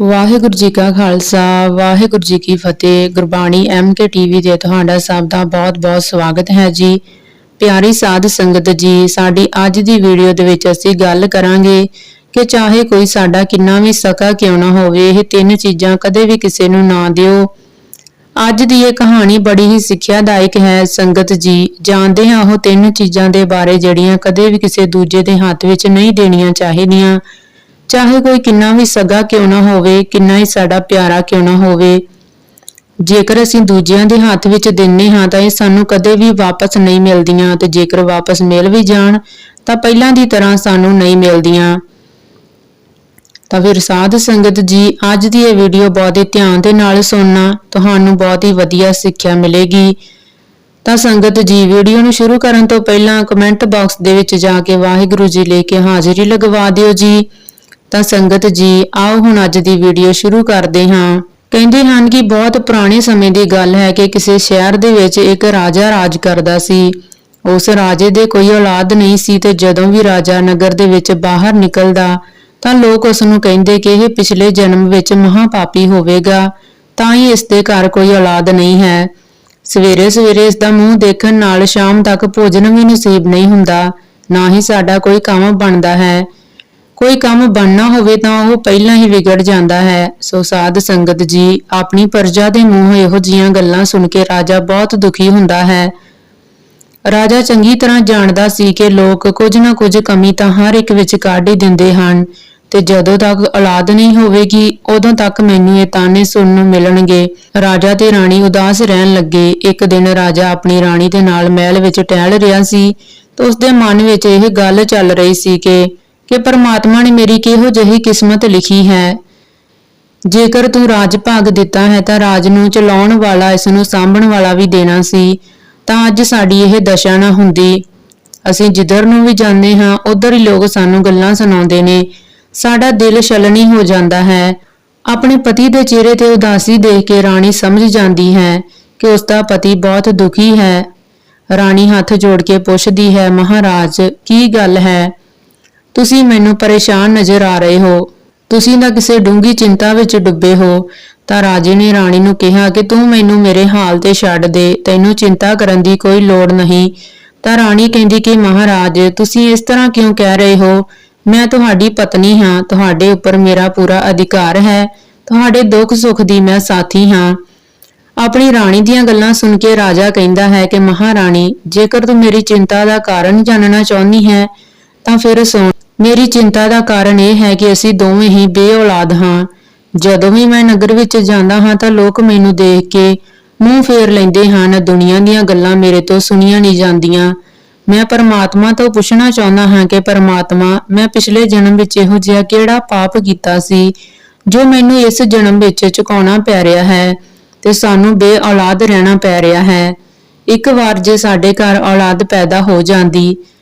ਵਾਹਿਗੁਰੂ ਜੀ ਕਾ ਖਾਲਸਾ ਵਾਹਿਗੁਰੂ ਜੀ ਕੀ ਫਤਿਹ। Gurbani MK TV ਦੇ ਤੁਹਾਡਾ ਸਭ ਦਾ ਬਹੁਤ-ਬਹੁਤ ਸਵਾਗਤ ਹੈ ਜੀ। ਪਿਆਰੀ ਸਾਧ ਸੰਗਤ ਜੀ, ਸਾਡੀ ਅੱਜ ਦੀ ਵੀਡੀਓ ਦੇ ਵਿੱਚ ਅਸੀਂ ਗੱਲ ਕਰਾਂਗੇ ਕਿ ਚਾਹੇ ਕੋਈ ਸਾਡਾ ਕਿੰਨਾ ਵੀ ਸਕਾ ਕਿਉਂ ਨਾ ਹੋਵੇ, ਇਹ ਤਿੰਨ ਚੀਜ਼ਾਂ ਕਦੇ ਵੀ ਕਿਸੇ ਨੂੰ ਨਾ ਦਿਓ। ਅੱਜ ਦੀ ਇਹ ਕਹਾਣੀ ਬੜੀ ਹੀ ਸਿੱਖਿਆਦਾਇਕ ਹੈ ਸੰਗਤ ਜੀ। ਜਾਣਦੇ ਹਾਂ ਉਹ ਤਿੰਨ ਚੀਜ਼ਾਂ ਦੇ ਬਾਰੇ ਜਿਹੜੀਆਂ ਕਦੇ ਵੀ ਕਿਸੇ ਦੂਜੇ ਦੇ ਹੱਥ ਵਿੱਚ ਨਹੀਂ ਦੇਣੀਆਂ ਚਾਹੀਦੀਆਂ। ਚਾਹੇ ਕੋਈ ਕਿੰਨਾ ਵੀ ਸਗਾ ਕਿਉਂ ਨਾ ਹੋਵੇ, ਕਿੰਨਾ ਹੀ ਸਾਡਾ ਪਿਆਰਾ ਕਿਉਂ ਨਾ ਹੋਵੇ, ਜੇਕਰ ਅਸੀਂ ਦੂਜਿਆਂ ਦੇ ਹੱਥ ਵਿੱਚ ਦਿੰਨੇ ਹਾਂ ਤਾਂ ਇਹ ਸਾਨੂੰ ਕਦੇ ਵੀ ਵਾਪਸ ਨਹੀਂ ਮਿਲਦੀਆਂ, ਤੇ ਜੇਕਰ ਵਾਪਸ ਮਿਲ ਵੀ ਜਾਣ ਤਾਂ ਪਹਿਲਾਂ ਦੀ ਤਰ੍ਹਾਂ ਸਾਨੂੰ ਨਹੀਂ ਮਿਲਦੀਆਂ। ਤਾਂ ਫਿਰ ਸਾਧ ਸੰਗਤ ਜੀ, ਅੱਜ ਦੀ ਇਹ ਵੀਡੀਓ ਬਹੁਤ ਹੀ ਧਿਆਨ ਦੇ ਨਾਲ ਸੁਣਨਾ, ਤੁਹਾਨੂੰ ਬਹੁਤ ਹੀ ਵਧੀਆ ਸਿੱਖਿਆ ਮਿਲੇਗੀ। ਤਾਂ ਸੰਗਤ ਜੀ, ਵੀਡੀਓ ਨੂੰ ਸ਼ੁਰੂ ਕਰਨ ਤੋਂ ਪਹਿਲਾਂ ਕਮੈਂਟ ਬਾਕਸ ਦੇ ਵਿੱਚ ਜਾ ਕੇ ਵਾਹਿਗੁਰੂ ਜੀ ਲੈ ਕੇ ਹਾਜ਼ਰੀ ਲਗਵਾ ਦਿਓ ਜੀ। ਤਾਂ ਸੰਗਤ ਜੀ, ਆਓ ਹੁਣ ਅੱਜ ਦੀ ਵੀਡੀਓ ਸ਼ੁਰੂ ਕਰਦੇ ਹਾਂ। ਕਹਿੰਦੇ ਹਨ ਕਿ ਬਹੁਤ ਪੁਰਾਣੇ ਸਮੇਂ ਦੀ ਗੱਲ ਹੈ ਕਿ ਕਿਸੇ ਸ਼ਹਿਰ ਦੇ ਵਿੱਚ ਇੱਕ ਰਾਜਾ ਰਾਜ ਕਰਦਾ ਸੀ। ਉਸ ਰਾਜੇ ਦੇ ਕੋਈ ਔਲਾਦ ਨਹੀਂ ਸੀ, ਤੇ ਜਦੋਂ ਵੀ ਰਾਜਾ ਨਗਰ ਦੇ ਵਿੱਚ ਬਾਹਰ ਨਿਕਲਦਾ ਤਾਂ ਲੋਕ ਉਸ ਨੂੰ ਕਹਿੰਦੇ ਕਿ ਇਹ ਪਿਛਲੇ ਜਨਮ ਵਿੱਚ ਮਹਾਪਾਪੀ ਹੋਵੇਗਾ, ਤਾਂ ਹੀ ਇਸ ਦੇ ਘਰ ਕੋਈ ਔਲਾਦ ਨਹੀਂ ਹੈ। ਸਵੇਰੇ ਸਵੇਰੇ ਇਸ ਦਾ ਮੂੰਹ ਦੇਖਣ ਨਾਲ ਸ਼ਾਮ ਤੱਕ ਭੋਜਨ ਵੀ ਨਸੀਬ ਨਹੀਂ ਹੁੰਦਾ, ਨਾ ਹੀ ਸਾਡਾ ਕੋਈ ਕੰਮ ਬਣਦਾ ਹੈ। ਕੋਈ ਕੰਮ ਬਣਨਾ ਹੋਵੇ ਤਾਂ ਉਹ ਪਹਿਲਾਂ ਹੀ ਵਿਗੜ ਜਾਂਦਾ ਹੈ। ਸੋ ਸਾਧ ਸੰਗਤ ਜੀ, ਆਪਣੀ ਪ੍ਰਜਾ ਦੇ ਮੂੰਹੋਂ ਇਹੋ ਜਿਹੀਆਂ ਗੱਲਾਂ ਸੁਣ ਕੇ ਰਾਜਾ ਬਹੁਤ ਦੁਖੀ ਹੁੰਦਾ ਹੈ। ਰਾਜਾ ਚੰਗੀ ਤਰ੍ਹਾਂ ਜਾਣਦਾ ਸੀ ਕਿ ਲੋਕ ਕੁਝ ਨਾ ਕੁਝ ਕਮੀ ਤਾਂ ਹਰ ਇੱਕ ਵਿੱਚ ਕੱਢ ਹੀ ਦਿੰਦੇ ਹਨ, ਤੇ ਜਦੋਂ ਤੱਕ ਔਲਾਦ ਨਹੀਂ ਹੋਵੇਗੀ ਉਦੋਂ ਤੱਕ ਮੈਨੂੰ ਇਹ ਤਾਨੇ ਸੁਣਨ ਨੂੰ ਮਿਲਣਗੇ। ਰਾਜਾ ਤੇ ਰਾਣੀ ਉਦਾਸ ਰਹਿਣ ਲੱਗੇ। ਇੱਕ ਦਿਨ ਰਾਜਾ ਆਪਣੀ ਰਾਣੀ ਦੇ ਨਾਲ ਮਹਿਲ ਵਿੱਚ ਟਹਿਲ ਰਿਹਾ ਸੀ, ਤੇ ਉਸਦੇ ਮਨ ਵਿੱਚ ਇਹ ਗੱਲ ਚੱਲ ਰਹੀ ਸੀ ਕਿ ਪਰਮਾਤਮਾ ਨੇ ਮੇਰੀ ਕਿਹੋ ਜਿਹੀ ਕਿਸਮਤ ਲਿਖੀ ਹੈ। ਜੇਕਰ ਤੂੰ ਰਾਜ ਭਾਗ ਦਿੱਤਾ ਹੈ ਤਾਂ ਰਾਜ ਨੂੰ ਚਲਾਉਣ ਵਾਲਾ, ਇਸ ਨੂੰ ਸਾਂਭਣ ਵਾਲਾ ਵੀ ਦੇਣਾ ਸੀ, ਤਾਂ ਅੱਜ ਸਾਡੀ ਇਹ ਦਸ਼ਾ ਨਾ ਹੁੰਦੀ। ਅਸੀਂ ਜਿੱਧਰ ਨੂੰ ਵੀ ਜਾਂਦੇ ਹਾਂ ਉਧਰ ਹੀ ਲੋਕ ਸਾਨੂੰ ਗੱਲਾਂ ਸੁਣਾਉਂਦੇ ਨੇ, ਸਾਡਾ ਦਿਲ ਛਲਣੀ ਹੋ ਜਾਂਦਾ ਹੈ। ਆਪਣੇ ਪਤੀ ਦੇ ਚਿਹਰੇ ਤੇ ਉਦਾਸੀ ਦੇਖ ਕੇ ਰਾਣੀ ਸਮਝ ਜਾਂਦੀ ਹੈ ਕਿ ਉਸ ਦਾ ਪਤੀ ਬਹੁਤ ਦੁਖੀ ਹੈ। ਰਾਣੀ ਹੱਥ ਜੋੜ ਕੇ ਪੁੱਛਦੀ ਹੈ, ਮਹਾਰਾਜ ਕੀ ਗੱਲ ਹੈ? ਤੁਸੀਂ ਮੈਨੂੰ ਪਰੇਸ਼ਾਨ ਨਜ਼ਰ ਆ ਰਹੇ ਹੋ, ਤੁਸੀਂ ਤਾਂ ਕਿਸੇ ਡੂੰਗੀ ਚਿੰਤਾ ਵਿੱਚ ਡੁੱਬੇ ਹੋ। ਤਾਂ ਰਾਜੇ ਨੇ ਰਾਣੀ ਨੂੰ ਕਿਹਾ ਕਿ ਤੂੰ ਮੈਨੂੰ ਮੇਰੇ ਹਾਲ ਤੇ ਛੱਡ ਦੇ, ਤੈਨੂੰ ਚਿੰਤਾ ਕਰਨ ਦੀ ਕੋਈ ਲੋੜ ਨਹੀਂ। ਤਾਂ ਰਾਣੀ ਕਹਿੰਦੀ ਕਿ ਮਹਾਰਾਜ ਤੁਸੀਂ ਇਸ ਤਰ੍ਹਾਂ ਕਿਉਂ ਕਹਿ ਰਹੇ ਹੋ? ਮੈਂ ਤੁਹਾਡੀ ਪਤਨੀ ਹਾਂ, ਤੁਹਾਡੇ ਉੱਪਰ ਮੇਰਾ ਪੂਰਾ ਅਧਿਕਾਰ ਹੈ, ਤੁਹਾਡੇ ਦੁੱਖ ਸੁੱਖ ਦੀ ਮੈਂ ਸਾਥੀ ਹਾਂ। ਆਪਣੀ ਰਾਣੀ ਦੀਆਂ ਗੱਲਾਂ ਸੁਣ ਕੇ ਰਾਜਾ ਕਹਿੰਦਾ ਹੈ ਕਿ ਮਹਾਰਾਣੀ, ਜੇਕਰ ਤੂੰ ਮੇਰੀ ਚਿੰਤਾ ਦਾ ਕਾਰਨ ਜਾਣਨਾ ਚਾਹੁੰਦੀ ਹੈ ਤਾਂ ਫਿਰ ਸੁਣ। ਮੇਰੀ ਚਿੰਤਾ ਦਾ ਕਾਰਨ ਇਹ ਹੈ ਕਿ ਅਸੀਂ ਦੋਵੇਂ ਹੀ ਬੇਔਲਾਦ ਹਾਂ। ਜਦੋਂ ਵੀ ਮੈਂ ਨਗਰ ਵਿੱਚ ਜਾਂਦਾ ਹਾਂ ਤਾਂ ਲੋਕ ਮੈਨੂੰ ਦੇਖ ਕੇ ਮੂੰਹ ਫੇਰ ਲੈਂਦੇ ਹਨ, ਦੁਨੀਆ ਦੀਆਂ ਗੱਲਾਂ ਮੇਰੇ ਤੋਂ ਸੁਣੀਆਂ ਨਹੀਂ ਜਾਂਦੀਆਂ। ਮੈਂ ਪਰਮਾਤਮਾ ਤੋਂ ਪੁੱਛਣਾ ਚਾਹੁੰਦਾ ਹਾਂ ਕਿ ਪਰਮਾਤਮਾ, ਮੈਂ ਪਿਛਲੇ ਜਨਮ ਵਿੱਚ ਇਹੋ ਜਿਹਾ ਕਿਹੜਾ ਪਾਪ ਕੀਤਾ ਸੀ ਜੋ ਮੈਨੂੰ ਇਸ ਜਨਮ ਵਿੱਚ ਚੁਕਾਉਣਾ ਪੈ ਰਿਹਾ ਹੈ ਤੇ ਸਾਨੂੰ ਬੇਔਲਾਦ ਰਹਿਣਾ ਪੈ ਰਿਹਾ ਹੈ। ਇੱਕ ਵਾਰ ਜੇ ਸਾਡੇ ਘਰ ਔਲਾਦ ਪੈਦਾ ਹੋ ਜਾਂਦੀ,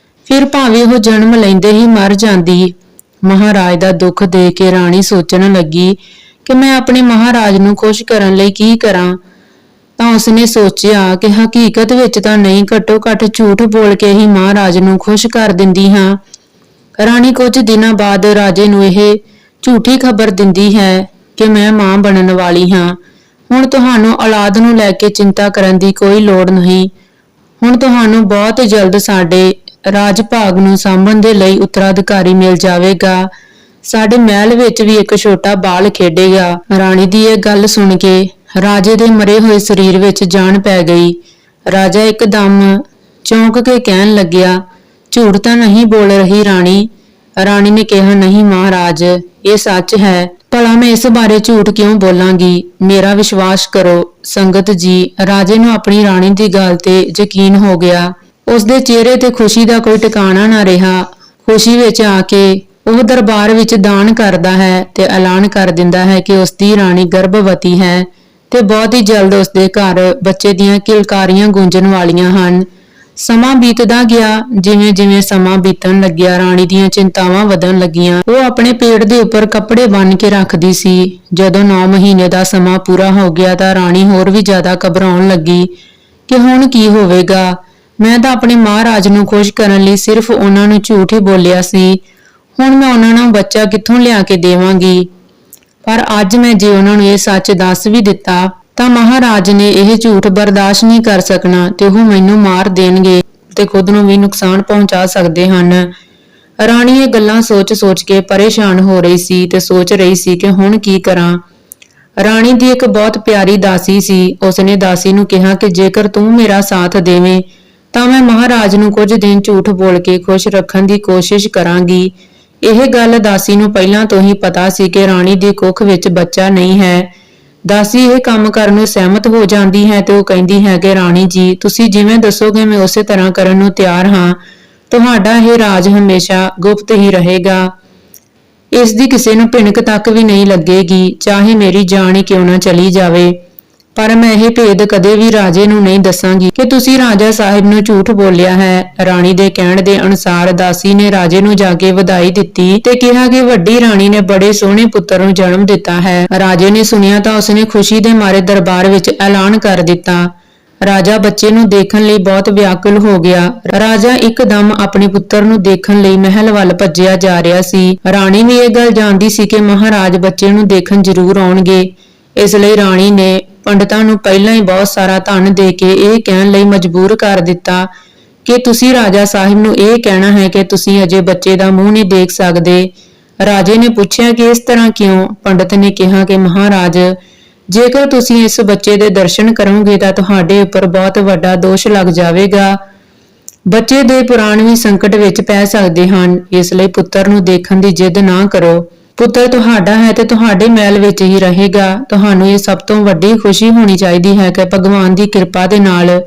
ਫਿਰ ਭਾਵੇਂ ਉਹ ਜਨਮ ਲੈਂਦੇ ਹੀ ਮਰ ਜਾਂਦੀ। ਮਹਾਰਾਜ ਦਾ ਦੁੱਖ ਦੇਖ ਕੇ ਰਾਣੀ ਸੋਚਣ ਲੱਗੀ ਕਿ ਮੈਂ ਆਪਣੇ ਮਹਾਰਾਜ ਨੂੰ ਖੁਸ਼ ਕਰਨ ਲਈ ਕੀ ਕਰਾਂ। ਤਾਂ ਉਸਨੇ ਸੋਚਿਆ ਕਿ ਹਕੀਕਤ ਵਿੱਚ ਤਾਂ ਨਹੀਂ, ਘੱਟੋ ਘੱਟ ਝੂਠ ਬੋਲ ਕੇ ਹੀ ਮਹਾਰਾਜ ਨੂੰ ਖੁਸ਼ ਕਰ ਦਿੰਦੀ ਹਾਂ। ਰਾਣੀ ਕੁਝ ਦਿਨਾਂ ਬਾਅਦ ਰਾਜੇ ਨੂੰ ਇਹ ਝੂਠੀ ਖਬਰ ਦਿੰਦੀ ਹੈ ਕਿ ਮੈਂ ਮਾਂ ਬਣਨ ਵਾਲੀ ਹਾਂ। ਹੁਣ ਤੁਹਾਨੂੰ ਔਲਾਦ ਨੂੰ ਲੈ ਕੇ ਚਿੰਤਾ ਕਰਨ ਦੀ ਕੋਈ ਲੋੜ ਨਹੀਂ। ਹੁਣ ਤੁਹਾਨੂੰ ਬਹੁਤ ਜਲਦ ਸਾਡੇ ਰਾਜ ਭਾਗ ਨੂੰ ਸਾਂਭਣ ਦੇ ਲਈ ਉੱਤਰਾਧਿਕਾਰੀ ਮਿਲ ਜਾਵੇਗਾ। ਸਾਡੇ ਮਹਿਲ ਵਿੱਚ ਵੀ ਇੱਕ ਛੋਟਾ ਬਾਲ ਖੇਡੇਗਾ। ਰਾਣੀ ਦੀ ਇਹ ਗੱਲ ਸੁਣ ਕੇ ਰਾਜੇ ਦੇ ਮਰੇ ਹੋਏ ਸਰੀਰ ਵਿੱਚ ਜਾਨ ਪੈ ਗਈ। ਰਾਜਾ ਇੱਕਦਮ ਚੌਂਕ ਕੇ ਕਹਿਣ ਲੱਗਿਆ, ਝੂਠ ਤਾਂ ਨਹੀਂ ਬੋਲ ਰਹੀ ਰਾਣੀ? ਰਾਣੀ ਨੇ ਕਿਹਾ, ਨਹੀਂ ਮਹਾਰਾਜ, ਇਹ ਸੱਚ ਹੈ। ਭਲਾ ਮੈਂ ਇਸ ਬਾਰੇ ਝੂਠ ਕਿਉਂ ਬੋਲਾਂਗੀ? ਮੇਰਾ ਵਿਸ਼ਵਾਸ ਕਰੋ। ਸੰਗਤ ਜੀ, ਰਾਜੇ ਨੂੰ ਆਪਣੀ ਰਾਣੀ ਦੀ ਗੱਲ ਤੇ ਯਕੀਨ ਹੋ ਗਿਆ। ਉਸਦੇ ਚਿਹਰੇ ਤੇ ਖੁਸ਼ੀ ਦਾ ਕੋਈ ਟਿਕਾਣਾ ਨਾ ਰਿਹਾ। ਖੁਸ਼ੀ ਵਿੱਚ ਆ ਕੇ ਉਹ ਦਰਬਾਰ ਵਿੱਚ ਦਾਨ ਕਰਦਾ ਹੈ ਤੇ ਐਲਾਨ ਕਰ ਦਿੰਦਾ ਹੈ ਕਿ ਉਸਦੀ ਰਾਣੀ ਗਰਭਵਤੀ ਹੈ ਤੇ ਬਹੁਤ ਹੀ ਜਲਦ ਉਸਦੇ ਘਰ ਬੱਚੇ ਦੀਆਂ ਕਿਲਕਾਰੀਆਂ ਗੂੰਜਣ ਵਾਲੀਆਂ ਹਨ। ਸਮਾਂ ਬੀਤਦਾ ਗਿਆ। ਜਿਵੇਂ ਜਿਵੇਂ ਸਮਾਂ ਬੀਤਣ ਲੱਗਿਆ, ਰਾਣੀ ਦੀਆਂ ਚਿੰਤਾਵਾਂ ਵਧਣ ਲੱਗੀਆਂ। ਉਹ ਆਪਣੇ ਪੇਟ ਦੇ ਉੱਪਰ ਕੱਪੜੇ ਬੰਨ੍ਹ ਕੇ ਰੱਖਦੀ ਸੀ। ਜਦੋਂ 9 ਮਹੀਨੇ ਦਾ ਸਮਾਂ ਪੂਰਾ ਹੋ ਗਿਆ ਤਾਂ ਰਾਣੀ ਹੋਰ ਵੀ ਜ਼ਿਆਦਾ ਘਬਰਾਉਣ ਲੱਗੀ ਕਿ ਹੁਣ ਕੀ ਹੋਵੇਗਾ। ਮੈਂ ਤਾਂ ਆਪਣੇ ਮਹਾਰਾਜ ਨੂੰ ਖੁਸ਼ ਕਰਨ ਲਈ ਸਿਰਫ ਉਹਨਾਂ ਨੂੰ ਝੂਠ ਹੀ ਬੋਲਿਆ ਸੀ। ਹੁਣ ਮੈਂ ਉਹਨਾਂ ਨੂੰ ਬੱਚਾ ਕਿੱਥੋਂ ਲਿਆ ਕੇ ਦੇਵਾਂਗੀ? ਪਰ ਅੱਜ ਮੈਂ ਜੇ ਉਹਨਾਂ ਨੂੰ ਇਹ ਸੱਚ ਦੱਸ ਵੀ ਦਿੱਤਾ ਤਾਂ ਮਹਾਰਾਜ ਨੇ ਇਹ ਝੂਠ ਬਰਦਾਸ਼ਤ ਨਹੀਂ ਕਰ ਸਕਣਾ ਤੇ ਉਹ ਮੈਨੂੰ ਮਾਰ ਦੇਣਗੇ ਤੇ ਖੁਦ ਨੂੰ ਵੀ ਨੁਕਸਾਨ ਪਹੁੰਚਾ ਸਕਦੇ ਹਨ। ਰਾਣੀ ਇਹ ਗੱਲਾਂ ਸੋਚ-ਸੋਚ ਕੇ ਪਰੇਸ਼ਾਨ ਹੋ ਰਹੀ ਸੀ ਤੇ ਸੋਚ ਰਹੀ ਸੀ ਕਿ ਹੁਣ ਕੀ ਕਰਾਂ। ਰਾਣੀ ਦੀ ਇੱਕ ਬਹੁਤ ਪਿਆਰੀ ਦਾਸੀ ਸੀ। ਉਸਨੇ ਦਾਸੀ ਨੂੰ ਕਿਹਾ ਕਿ ਜੇਕਰ ਤੂੰ ਮੇਰਾ ਸਾਥ ਦੇਵੇਂ ਤਾਂ ਮੈਂ ਮਹਾਰਾਜ ਨੂੰ ਕੁਝ ਦਿਨ ਝੂਠ ਬੋਲ ਕੇ ਖੁਸ਼ ਰੱਖਣ ਦੀ ਕੋਸ਼ਿਸ਼ ਕਰਾਂਗੀ। ਇਹ ਗੱਲ ਦਾਸੀ ਨੂੰ ਪਹਿਲਾਂ ਤੋਂ ਹੀ ਪਤਾ ਸੀ ਕਿ ਰਾਣੀ ਦੀ ਕੁੱਖ ਵਿੱਚ ਬੱਚਾ ਨਹੀਂ ਹੈ। ਦਾਸੀ ਇਹ ਕੰਮ ਕਰਨ ਨੂੰ ਸਹਿਮਤ ਹੋ ਜਾਂਦੀ ਹੈ ਤੇ ਉਹ ਕਹਿੰਦੀ ਹੈ ਕਿ ਰਾਣੀ ਜੀ ਤੁਸੀਂ ਜਿਵੇਂ ਦੱਸੋਗੇ ਮੈਂ ਉਸੇ ਤਰ੍ਹਾਂ ਕਰਨ ਨੂੰ ਤਿਆਰ ਹਾਂ। ਤੁਹਾਡਾ ਇਹ ਰਾਜ ਹਮੇਸ਼ਾ ਗੁਪਤ ਹੀ ਰਹੇਗਾ। ਇਸ ਦੀ ਕਿਸੇ ਨੂੰ ਭਿਣਕ ਤੱਕ ਵੀ ਨਹੀਂ ਲੱਗੇਗੀ, ਚਾਹੇ ਮੇਰੀ ਜਾਨ ਹੀ ਕਿਉਂ ਨਾ ਚਲੀ ਜਾਵੇ। ਪਰ ਮੈਂ ਇਹ ਭੇਦ ਕਦੇ ਵੀ ਰਾਜੇ ਨੂੰ ਨਹੀਂ ਦੱਸਾਂਗੀ ਕਿ ਤੁਸੀਂ ਰਾਜਾ ਸਾਹਿਬ ਨੂੰ ਝੂਠ ਬੋਲਿਆ ਹੈ। ਰਾਣੀ ਦੇ ਕਹਿਣ ਦੇ ਅਨੁਸਾਰ ਦਾਸੀ ਨੇ ਰਾਜੇ ਨੂੰ ਜਾ ਕੇ ਵਧਾਈ ਦਿੱਤੀ ਤੇ ਕਿਹਾ ਕਿ ਵੱਡੀ ਰਾਣੀ ਨੇ ਬੜੇ ਸੋਹਣੇ ਪੁੱਤਰ ਨੂੰ ਜਨਮ ਦਿੱਤਾ ਹੈ। ਰਾਜੇ ਨੇ ਸੁਣਿਆ ਤਾਂ ਉਸਨੇ ਖੁਸ਼ੀ ਦੇ ਮਾਰੇ ਦਰਬਾਰ ਵਿੱਚ ਐਲਾਨ ਕਰ ਦਿੱਤਾ। ਰਾਜਾ ਬੱਚੇ ਨੂੰ ਦੇਖਣ ਲਈ ਬਹੁਤ ਵਿਆਕੁਲ ਹੋ ਗਿਆ। ਰਾਜਾ ਇੱਕਦਮ ਆਪਣੇ ਪੁੱਤਰ ਨੂੰ ਦੇਖਣ ਲਈ ਮਹਿਲ ਵੱਲ ਭੱਜਿਆ ਜਾ ਰਿਹਾ ਸੀ। ਰਾਣੀ ਵੀ ਇਹ ਗੱਲ ਜਾਣਦੀ ਸੀ ਕਿ ਮਹਾਰਾਜ ਬੱਚੇ ਨੂੰ ਦੇਖਣ ਜ਼ਰੂਰ ਆਉਣਗੇ। ਇਸ ਲਈ ਰਾਣੀ ਨੇ ਪੰਡਤਾਂ ਨੂੰ ਪਹਿਲਾਂ ਹੀ ਬਹੁਤ ਸਾਰਾ ਧਨ ਦੇ ਕੇ ਇਹ ਕਹਿਣ ਲਈ ਮਜਬੂਰ ਕਰ ਦਿੱਤਾ ਕਿ ਤੁਸੀਂ ਰਾਜਾ ਸਾਹਿਬ ਨੂੰ ਇਹ ਕਹਿਣਾ ਹੈ ਕਿ ਤੁਸੀਂ ਅਜੇ ਬੱਚੇ ਦਾ ਮੂੰਹ ਨਹੀਂ ਦੇਖ ਸਕਦੇ। ਰਾਜੇ ਨੇ ਪੁੱਛਿਆ ਕਿ ਇਸ ਤਰ੍ਹਾਂ ਕਿਉਂ? ਪੰਡਤ ਨੇ ਕਿਹਾ ਕਿ ਮਹਾਰਾਜ ਜੇਕਰ ਤੁਸੀਂ ਇਸ ਬੱਚੇ ਦੇ ਦਰਸ਼ਨ ਕਰੋਗੇ ਤਾਂ ਤੁਹਾਡੇ ਉੱਪਰ ਬਹੁਤ ਵੱਡਾ ਦੋਸ਼ ਲੱਗ ਜਾਵੇਗਾ। ਬੱਚੇ ਦੇ ਪੁਰਾਣ ਵੀ ਸੰਕਟ ਵਿੱਚ ਪੈ ਸਕਦੇ ਹਨ। ਇਸ ਲਈ ਪੁੱਤਰ ਨੂੰ ਦੇਖਣ ਦੀ ਜਿੱਦ ਨਾ ਕਰੋ। ਪੁੱਤਰ ਤੁਹਾਡਾ ਹੈ ਤੇ ਤੁਹਾਡੇ ਮਹਿਲ ਵਿੱਚ ਹੀ ਰਹੇਗਾ। ਤੁਹਾਨੂੰ ਇਹ ਸਭ ਤੋਂ ਵੱਡੀ ਖੁਸ਼ੀ ਹੋਣੀ ਚਾਹੀਦੀ ਹੈ ਕਿ ਭਗਵਾਨ ਦੀ ਕਿਰਪਾ ਦੇ ਨਾਲ